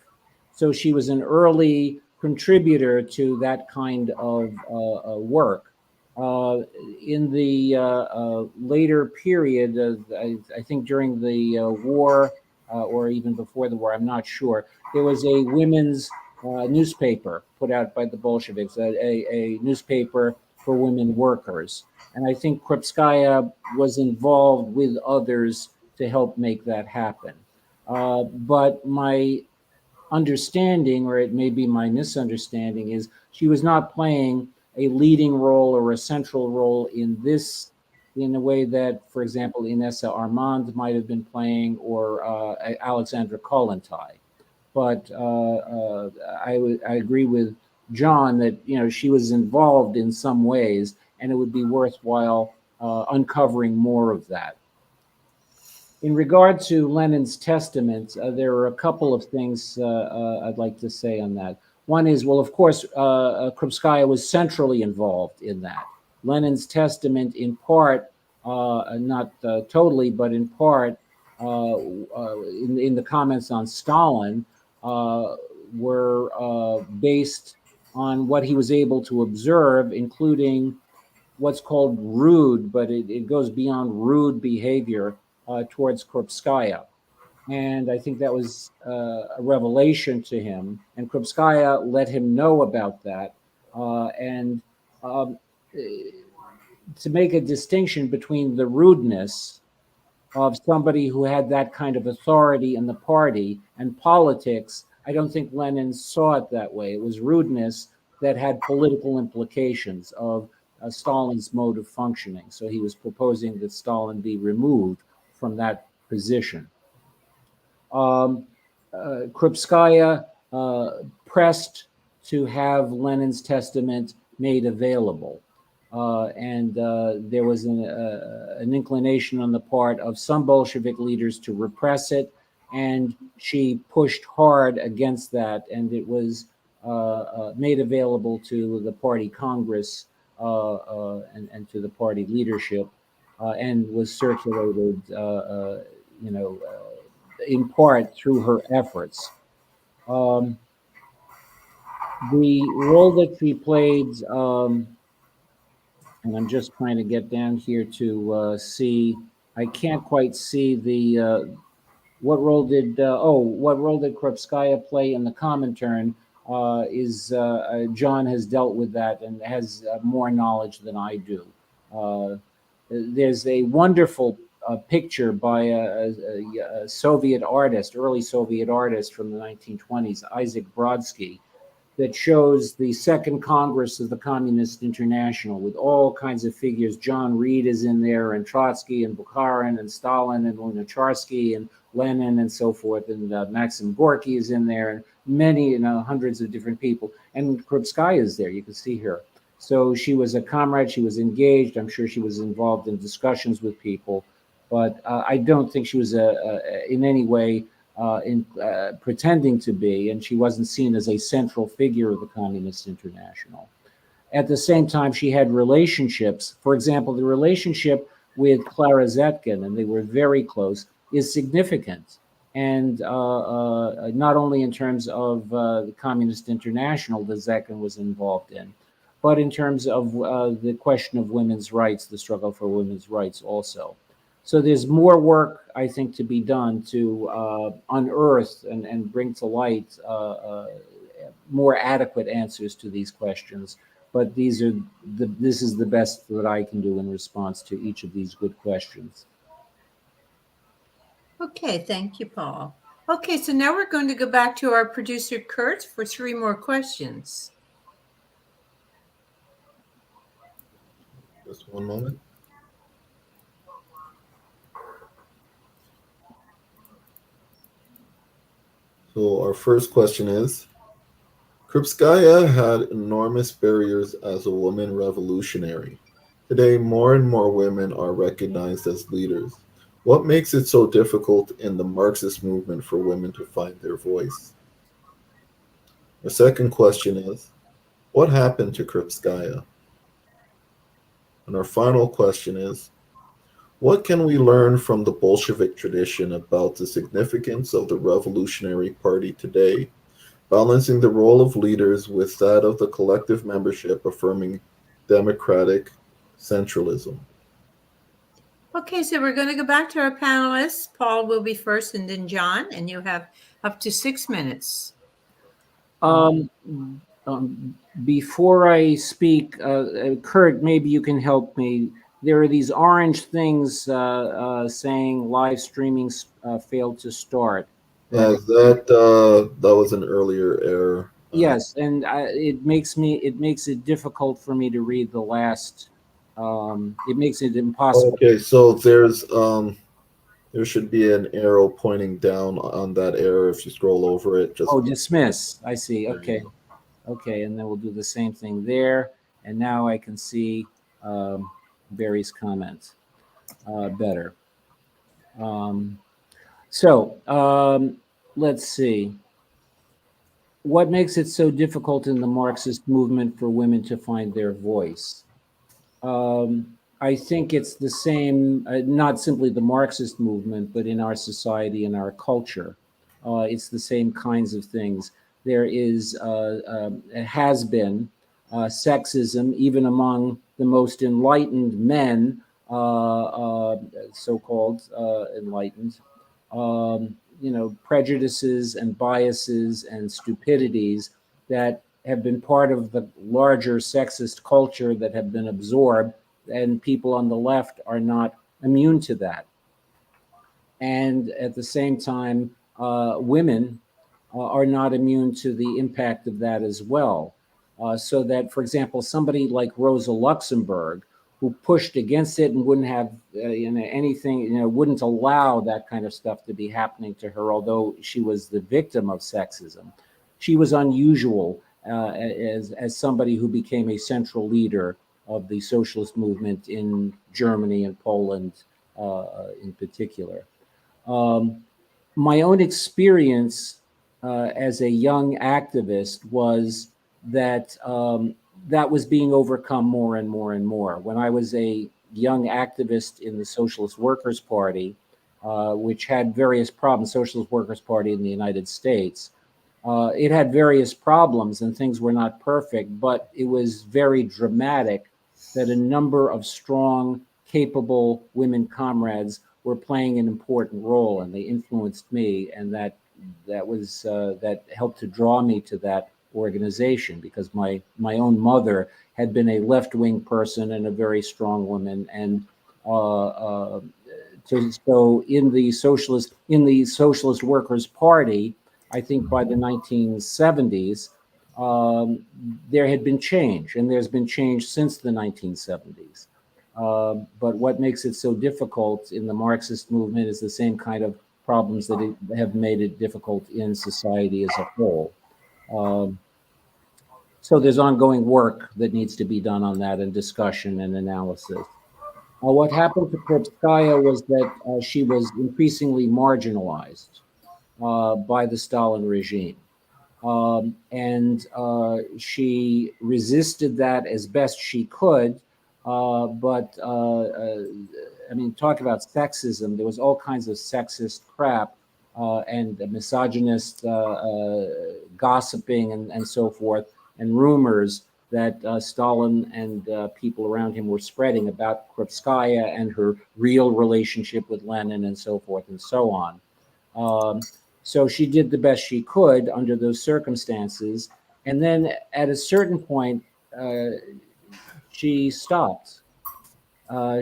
So she was an early contributor to that kind of work. In the later period, I think during the war, or even before the war, I'm not sure, there was a women's newspaper put out by the Bolsheviks, a newspaper for women workers. And I think Krupskaya was involved with others to help make that happen. But my understanding, or it may be my misunderstanding, is she was not playing a leading role or a central role in this, in a way that, for example, Inessa Armand might have been playing, or Alexandra Kollontai. But I agree with John that she was involved in some ways, and it would be worthwhile uncovering more of that. In regard to Lenin's testament, there are a couple of things I'd like to say on that. One is, well, of course, Krupskaya was centrally involved in that. Lenin's testament, in part, not totally, but in part, in the comments on Stalin, were based on what he was able to observe, including what's called rude, but it goes beyond rude behavior towards Krupskaya. And I think that was a revelation to him. And Krupskaya let him know about that. And to make a distinction between the rudeness of somebody who had that kind of authority in the party and politics, I don't think Lenin saw it that way. It was rudeness that had political implications of Stalin's mode of functioning. So he was proposing that Stalin be removed from that position. Krupskaya pressed to have Lenin's testament made available. And there was an inclination on the part of some Bolshevik leaders to repress it, and she pushed hard against that, and it was made available to the party Congress and to the party leadership, and was circulated, in part through her efforts. The role that she played, and I'm just trying to get down here to see, I can't quite see the, what role did Krupskaya play in the Comintern? John has dealt with that and has more knowledge than I do. There's a wonderful picture by a Soviet artist, early Soviet artist from the 1920s, Isaac Brodsky, that shows the Second Congress of the Communist International with all kinds of figures. John Reed is in there, and Trotsky, and Bukharin, and Stalin, and Lunacharsky, and Lenin, and so forth, and Maxim Gorky is in there, and many, hundreds of different people. And Krupskaya is there, you can see her. So she was a comrade, she was engaged, I'm sure she was involved in discussions with people, but I don't think she was in any way pretending to be, and she wasn't seen as a central figure of the Communist International. At the same time, she had relationships. For example, the relationship with Clara Zetkin, and they were very close, is significant. And not only in terms of the Communist International that Zetkin was involved in, but in terms of the question of women's rights, the struggle for women's rights also. So there's more work, I think, to be done to unearth and bring to light more adequate answers to these questions. But this is the best that I can do in response to each of these good questions. Okay, thank you, Paul. Okay, so now we're going to go back to our producer, Kurt, for 3 more questions. Just one moment. So our first question is, Krupskaya had enormous barriers as a woman revolutionary. Today, more and more women are recognized as leaders. What makes it so difficult in the Marxist movement for women to find their voice? The second question is, what happened to Krupskaya? And our final question is, what can we learn from the Bolshevik tradition about the significance of the Revolutionary Party today, balancing the role of leaders with that of the collective membership, affirming democratic centralism? Okay, so we're going to go back to our panelists. Paul will be first and then John, and you have up to 6 minutes. Before I speak, Kurt, maybe you can help me. There are these orange things saying live streaming failed to start. Yeah, that was an earlier error. Yes, and it makes it difficult for me to read the last. It makes it impossible. Okay, so there should be an arrow pointing down on that error if you scroll over it. Just Dismiss. I see. there you Okay. go. Okay, and then we'll do the same thing there. And now I can see Barry's comments better. Let's see. What makes it so difficult in the Marxist movement for women to find their voice? I think it's the same, not simply the Marxist movement, but in our society and our culture. It's the same kinds of things. There has been sexism even among the most enlightened men, so-called enlightened, prejudices and biases and stupidities that have been part of the larger sexist culture that have been absorbed, and people on the left are not immune to that. And at the same time, women are not immune to the impact of that as well. So that, for example, somebody like Rosa Luxemburg, who pushed against it and wouldn't have anything, wouldn't allow that kind of stuff to be happening to her, although she was the victim of sexism. She was unusual as somebody who became a central leader of the socialist movement in Germany and Poland in particular. My own experience as a young activist was that that was being overcome more and more and more. When I was a young activist in the Socialist Workers' Party, which had various problems, Socialist Workers' Party in the United States, it had various problems and things were not perfect, but it was very dramatic that a number of strong, capable women comrades were playing an important role, and they influenced me, and that helped to draw me to that organization, because my own mother had been a left-wing person and a very strong woman, and so in the Socialist Workers' Party, I think by the 1970s, there had been change, and there's been change since the 1970s. But what makes it so difficult in the Marxist movement is the same kind of problems that have made it difficult in society as a whole. So there's ongoing work that needs to be done on that, and discussion and analysis. What happened to Krupskaya was that she was increasingly marginalized by the Stalin regime. And she resisted that as best she could. But talk about sexism. There was all kinds of sexist crap and misogynist gossiping and so forth, and rumors that Stalin and people around him were spreading about Krupskaya and her real relationship with Lenin and so forth and so on. So she did the best she could under those circumstances. And then at a certain point, she stopped.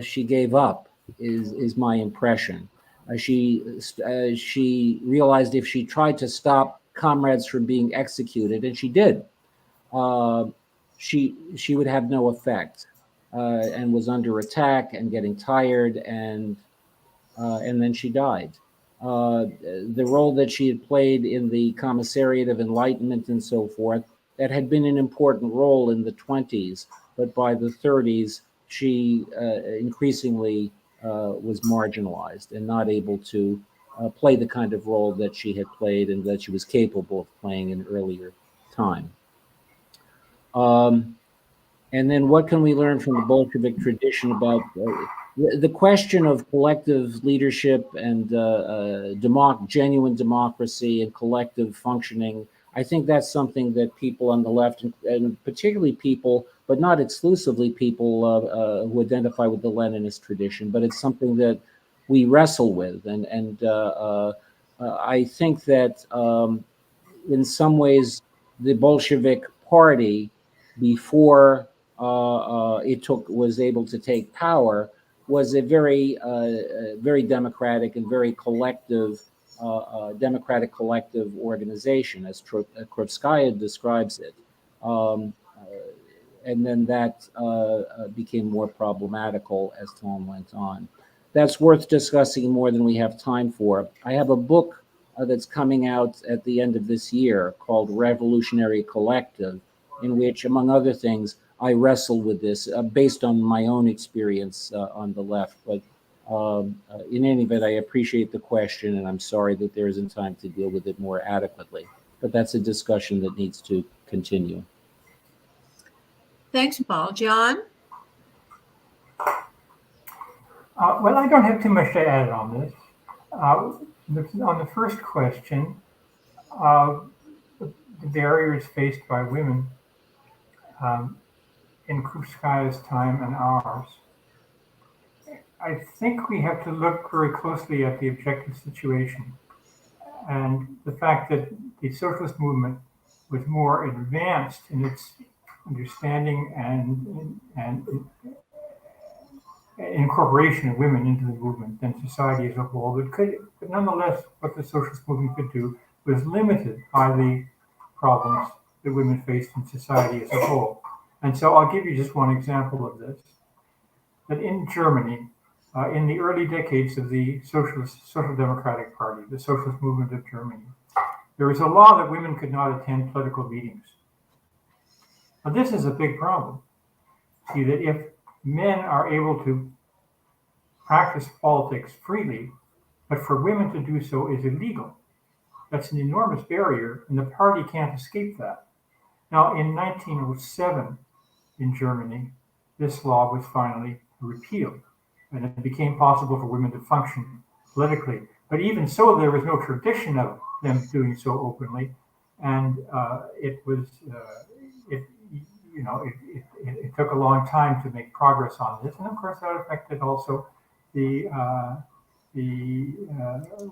She gave up, is my impression. She realized if she tried to stop comrades from being executed, and she did, she would have no effect, and was under attack and getting tired, and then she died. The role that she had played in the Commissariat of Enlightenment and so forth, that had been an important role in the 20s, but by the 30s, she increasingly was marginalized and not able to play the kind of role that she had played and that she was capable of playing in earlier time. And then what can we learn from the Bolshevik tradition about the question of collective leadership and genuine democracy and collective functioning? I think that's something that people on the left, and particularly people but not exclusively people who identify with the Leninist tradition, but it's something that we wrestle with. And I think that in some ways, the Bolshevik Party, before it was able to take power, was a very democratic and very collective, democratic collective organization, as Krupskaya describes it. And then that became more problematical as time went on. That's worth discussing more than we have time for. I have a book that's coming out at the end of this year called Revolutionary Collective, in which, among other things, I wrestle with this based on my own experience on the left. But in any event, I appreciate the question, and I'm sorry that there isn't time to deal with it more adequately. But that's a discussion that needs to continue. Thanks, Paul. John? Well, I don't have too much to add on this. On the first question, the barriers faced by women in Krupskaya's time and ours, I think we have to look very closely at the objective situation and the fact that the socialist movement was more advanced in its understanding and incorporation of women into the movement than society as a whole. But nonetheless, what the socialist movement could do was limited by the problems that women faced in society as a whole. And so I'll give you just one example of this. That in Germany, in the early decades of the Social Democratic Party, the socialist movement of Germany, there was a law that women could not attend political meetings. Now, this is a big problem. See, that if men are able to practice politics freely, but for women to do so is illegal, that's an enormous barrier, and the party can't escape that. Now, in 1907 in Germany, this law was finally repealed, and it became possible for women to function politically. But even so, there was no tradition of them doing so openly, and it took a long time to make progress on this, and of course that affected also the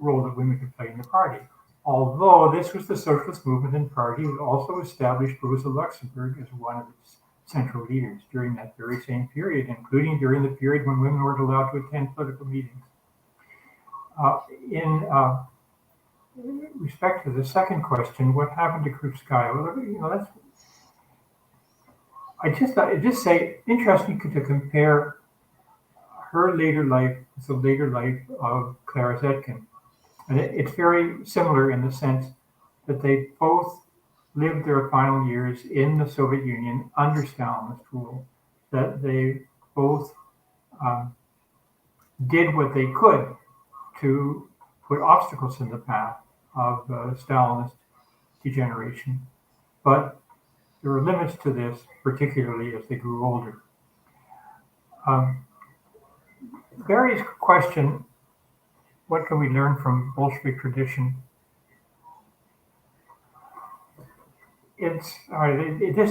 role that women could play in the party. Although this was the socialist movement and party that also established Rosa Luxemburg as one of its central leaders during that very same period, including during the period when women weren't allowed to attend political meetings. In respect to the second question, what happened to Krupskaya? Well, I just say interesting to compare her later life with the later life of Clara Zetkin. And it's very similar in the sense that they both lived their final years in the Soviet Union under Stalinist rule, that they both did what they could to put obstacles in the path of Stalinist degeneration. But there were limits to this, particularly as they grew older. Barry's question, what can we learn from Bolshevik tradition? This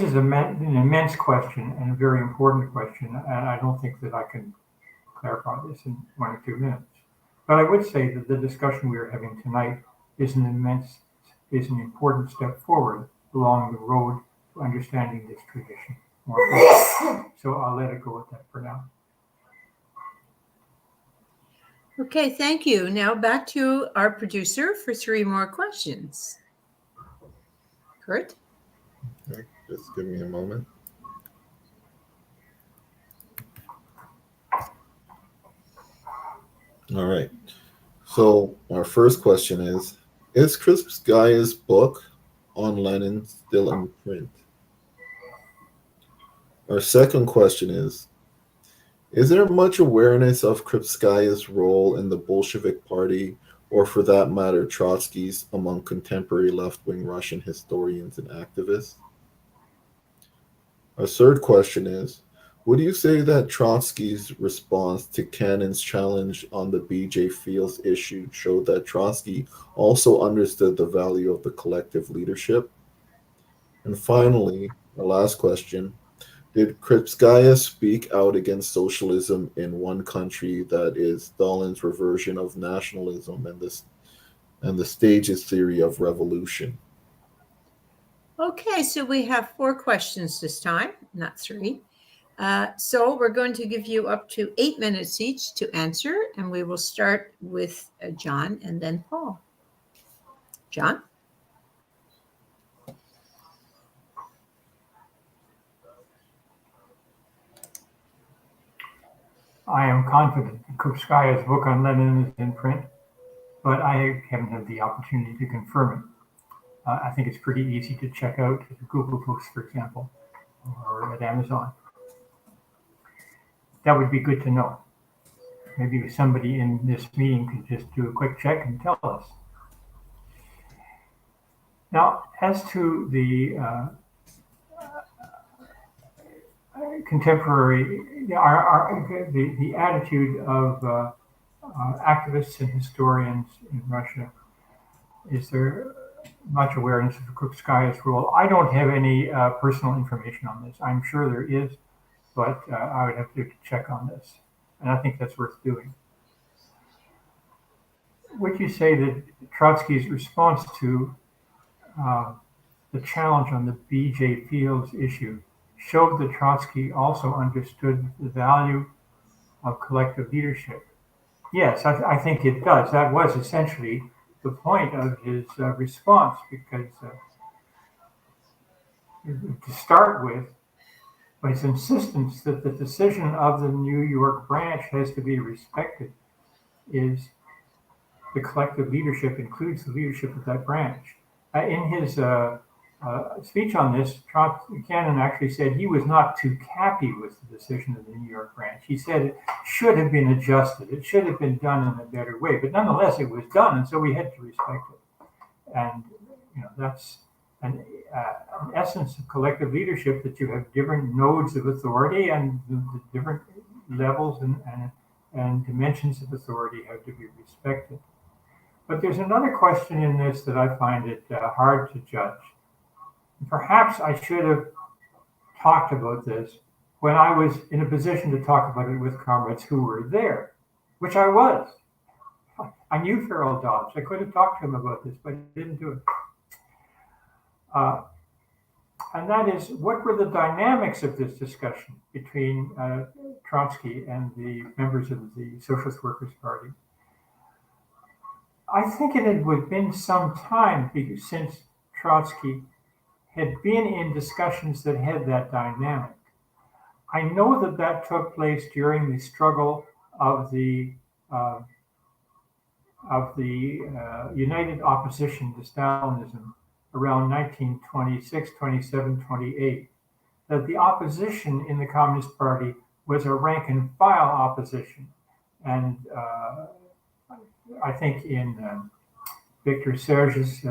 is an immense question and a very important question, and I don't think that I can clarify this in 1 or 2 minutes. But I would say that the discussion we are having tonight is an important step forward along the road to understanding this tradition more fully. So I'll let it go at that for now. Okay, thank you. Now back to our producer for 3 more questions. Kurt? Okay, just give me a moment. All right. So our first question is Krupskaya's book on Lenin still in print? Our second question is there much awareness of Krupskaya's role in the Bolshevik Party, or for that matter, Trotsky's, among contemporary left-wing Russian historians and activists? Our third question is, would you say that Trotsky's response to Cannon's challenge on the B.J. Fields issue showed that Trotsky also understood the value of the collective leadership? And finally, our last question, Did Krupskaya speak out against socialism in one country that is Stalin's reversion of nationalism and the stages theory of revolution? Okay, so we have 4 questions this time, not 3. So we're going to give you up to 8 minutes each to answer, and we will start with John and then Paul. John? I am confident that Krupskaya's book on Lenin is in print, but I haven't had the opportunity to confirm it. I think it's pretty easy to check out at Google Books, for example, or at Amazon. That would be good to know. Maybe somebody in this meeting could just do a quick check and tell us. Now, as to the contemporary, the attitude of activists and historians in Russia, is there much awareness of Krupskaya's role? I don't have any personal information on this. I'm sure there is, but I would have to check on this, and I think that's worth doing. Would you say that Trotsky's response to the challenge on the B.J. Fields issue showed that Trotsky also understood the value of collective leadership? Yes, I think it does. That was essentially the point of his response, because to start with, his insistence that the decision of the New York branch has to be respected is the collective leadership includes the leadership of that branch. In his speech on this, Cannon actually said he was not too happy with the decision of the New York branch. He said it should have been adjusted. It should have been done in a better way. But nonetheless, it was done, and so we had to respect it. And that's an essence of collective leadership, that you have different nodes of authority, and the different levels and dimensions of authority have to be respected. But there's another question in this that I find it hard to judge. Perhaps I should have talked about this when I was in a position to talk about it with comrades who were there, which I was. I knew Farrell Dobbs. I could have talked to him about this, but I didn't do it. And that is, what were the dynamics of this discussion between Trotsky and the members of the Socialist Workers' Party? I think it had been some time since Trotsky had been in discussions that had that dynamic. I know that took place during the struggle of the united opposition to Stalinism around 1926, 27, 28. That the opposition in the Communist Party was a rank and file opposition. And I think in Victor Serge's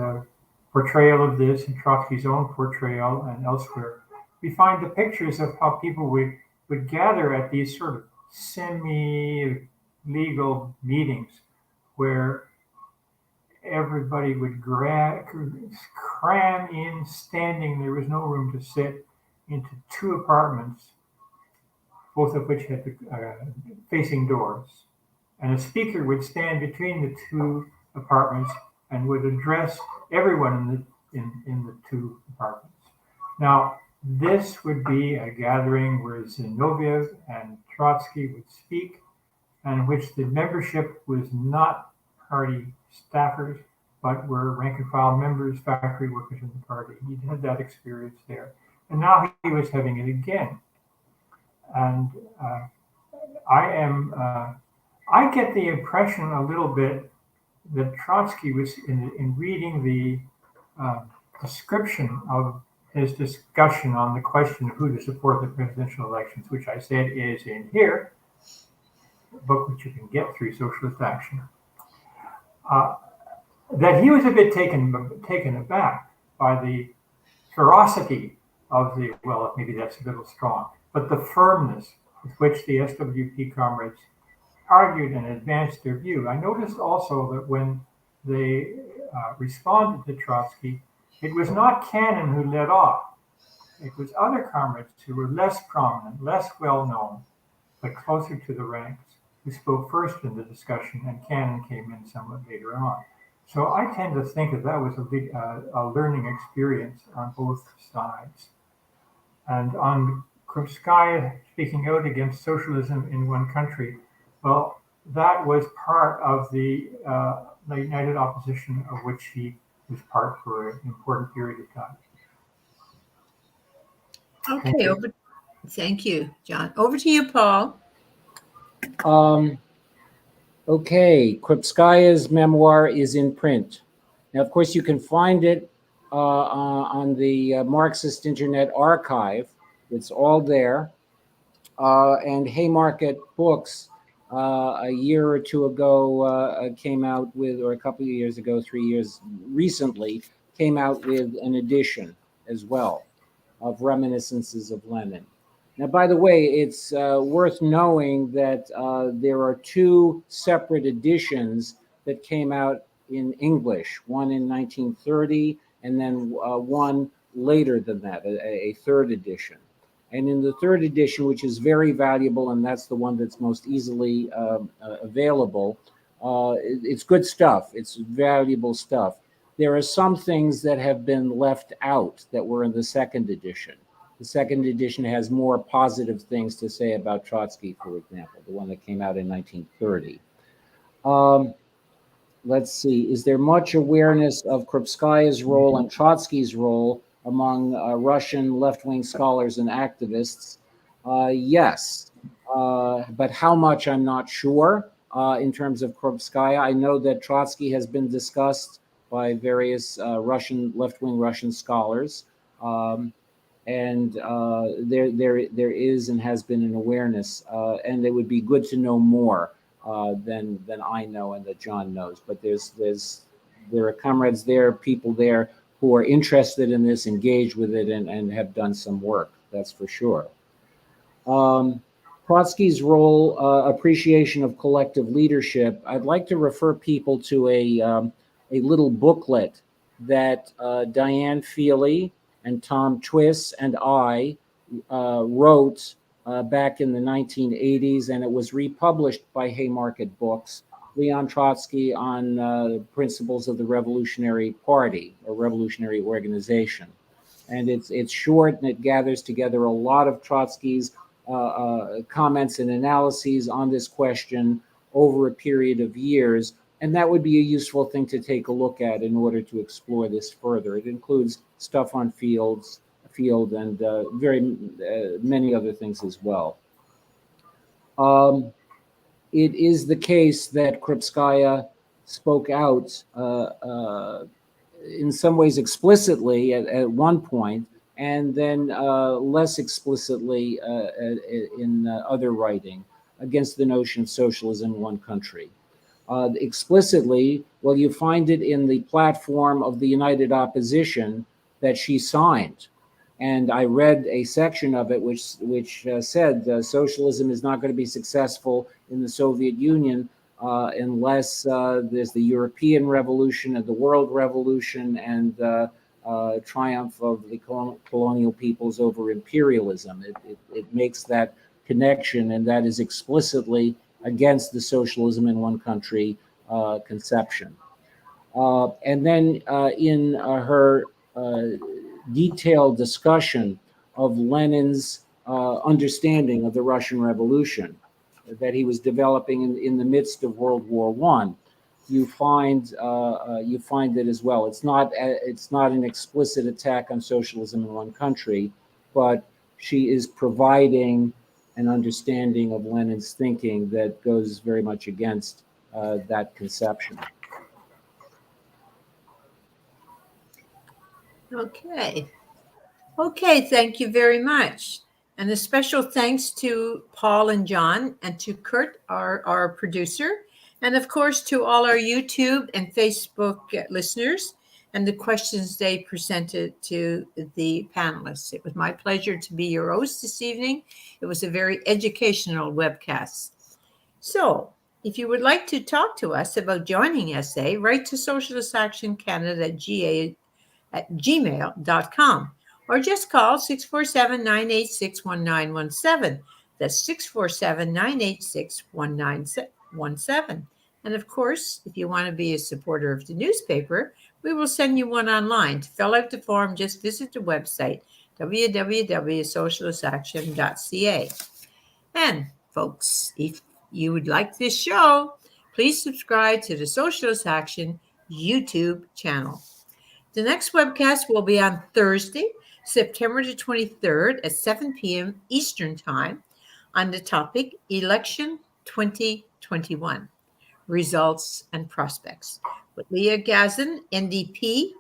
portrayal of this, and Trotsky's own portrayal, and elsewhere, we find the pictures of how people would gather at these sort of semi-legal meetings where everybody would cram in standing. There was no room to sit, into 2 apartments, both of which had facing doors. And a speaker would stand between the 2 apartments and would address everyone in the 2 apartments. Now, this would be a gathering where Zinoviev and Trotsky would speak, and in which the membership was not party staffers, but were rank and file members, factory workers in the party. He had that experience there. And now he was having it again. And I get the impression a little bit that Trotsky was, in reading the description of his discussion on the question of who to support the presidential elections, which I said is in here, a book which you can get through Socialist Action, that he was a bit taken aback by the ferocity of the, well, maybe that's a little strong, but the firmness with which the SWP comrades argued and advanced their view. I noticed also that when they responded to Trotsky, it was not Cannon who led off. It was other comrades who were less prominent, less well known, but closer to the ranks, who spoke first in the discussion, and Cannon came in somewhat later on. So I tend to think that was a learning experience on both sides. And on Krupskaya speaking out against socialism in one country, well, that was part of the united opposition of which he was part for an important period of time. Okay, thank you, John. Over to you, Paul. Okay, Krupskaya's memoir is in print. Now, of course, you can find it on the Marxist Internet Archive. It's all there. And Haymarket Books, a year or two ago, came out with, or a couple of years ago, 3 years recently, came out with an edition as well of Reminiscences of Lenin. Now, by the way, it's worth knowing that there are two separate editions that came out in English, one in 1930 and then one later than that, a third edition. And in the third edition, which is very valuable, and that's the one that's most easily available, it's good stuff. It's valuable stuff. There are some things that have been left out that were in the second edition. The second edition has more positive things to say about Trotsky, for example, the one that came out in 1930. Let's see, is there much awareness of Krupskaya's role and Trotsky's role among Russian left-wing scholars and activists? Yes, but how much I'm not sure in terms of Krupskaya. I know that Trotsky has been discussed by various left-wing Russian scholars. And there is and has been an awareness, and it would be good to know more than I know and that John knows. But there are comrades there, people there who are interested in this, engaged with it, and have done some work. That's for sure. Trotsky's role, appreciation of collective leadership. I'd like to refer people to a little booklet that Diane Feely and Tom Twiss and I wrote back in the 1980s, and it was republished by Haymarket Books, Leon Trotsky on Principles of the Revolutionary Party, or Revolutionary Organization. And it's short, and it gathers together a lot of Trotsky's comments and analyses on this question over a period of years. And that would be a useful thing to take a look at in order to explore this further. It includes stuff on field and very many other things as well. It is the case that Krupskaya spoke out in some ways explicitly at one point, and then less explicitly in other writing against the notion of socialism in one country. Explicitly, well, you find it in the platform of the United Opposition that she signed. And I read a section of it which said socialism is not going to be successful in the Soviet Union unless there's the European Revolution and the World Revolution and triumph of the colonial peoples over imperialism. It makes that connection, and that is explicitly against the socialism in one country conception. And then in her detailed discussion of Lenin's understanding of the Russian Revolution that he was developing in the midst of World War I, you find it as well. It's not an explicit attack on socialism in one country, but she is providing an understanding of Lenin's thinking that goes very much against that conception. Okay, thank you very much. And a special thanks to Paul and John, and to Kurt, our producer, and of course to all our YouTube and Facebook listeners and the questions they presented to the panelists. It was my pleasure to be your host this evening. It was a very educational webcast. So if you would like to talk to us about joining SA, write to socialistactioncanada@gmail.com, or just call 647-986-1917. That's 647-986-1917. And of course, if you want to be a supporter of the newspaper, we will send you one online. To fill out the form, just visit the website, www.socialistactioncanada.ca. And folks, if you would like this show, please subscribe to the Socialist Action YouTube channel. The next webcast will be on Thursday, September the 23rd at 7 p.m. Eastern Time on the topic Election 2021, Results and Prospects, with Leah Gazin, NDP,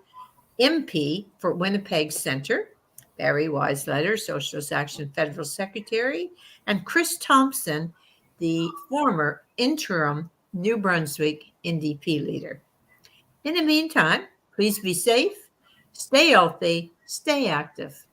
MP for Winnipeg Centre, Barry Weisletter, Socialist Action Federal Secretary, and Chris Thompson, the former interim New Brunswick NDP leader. In the meantime, please be safe, stay healthy, stay active.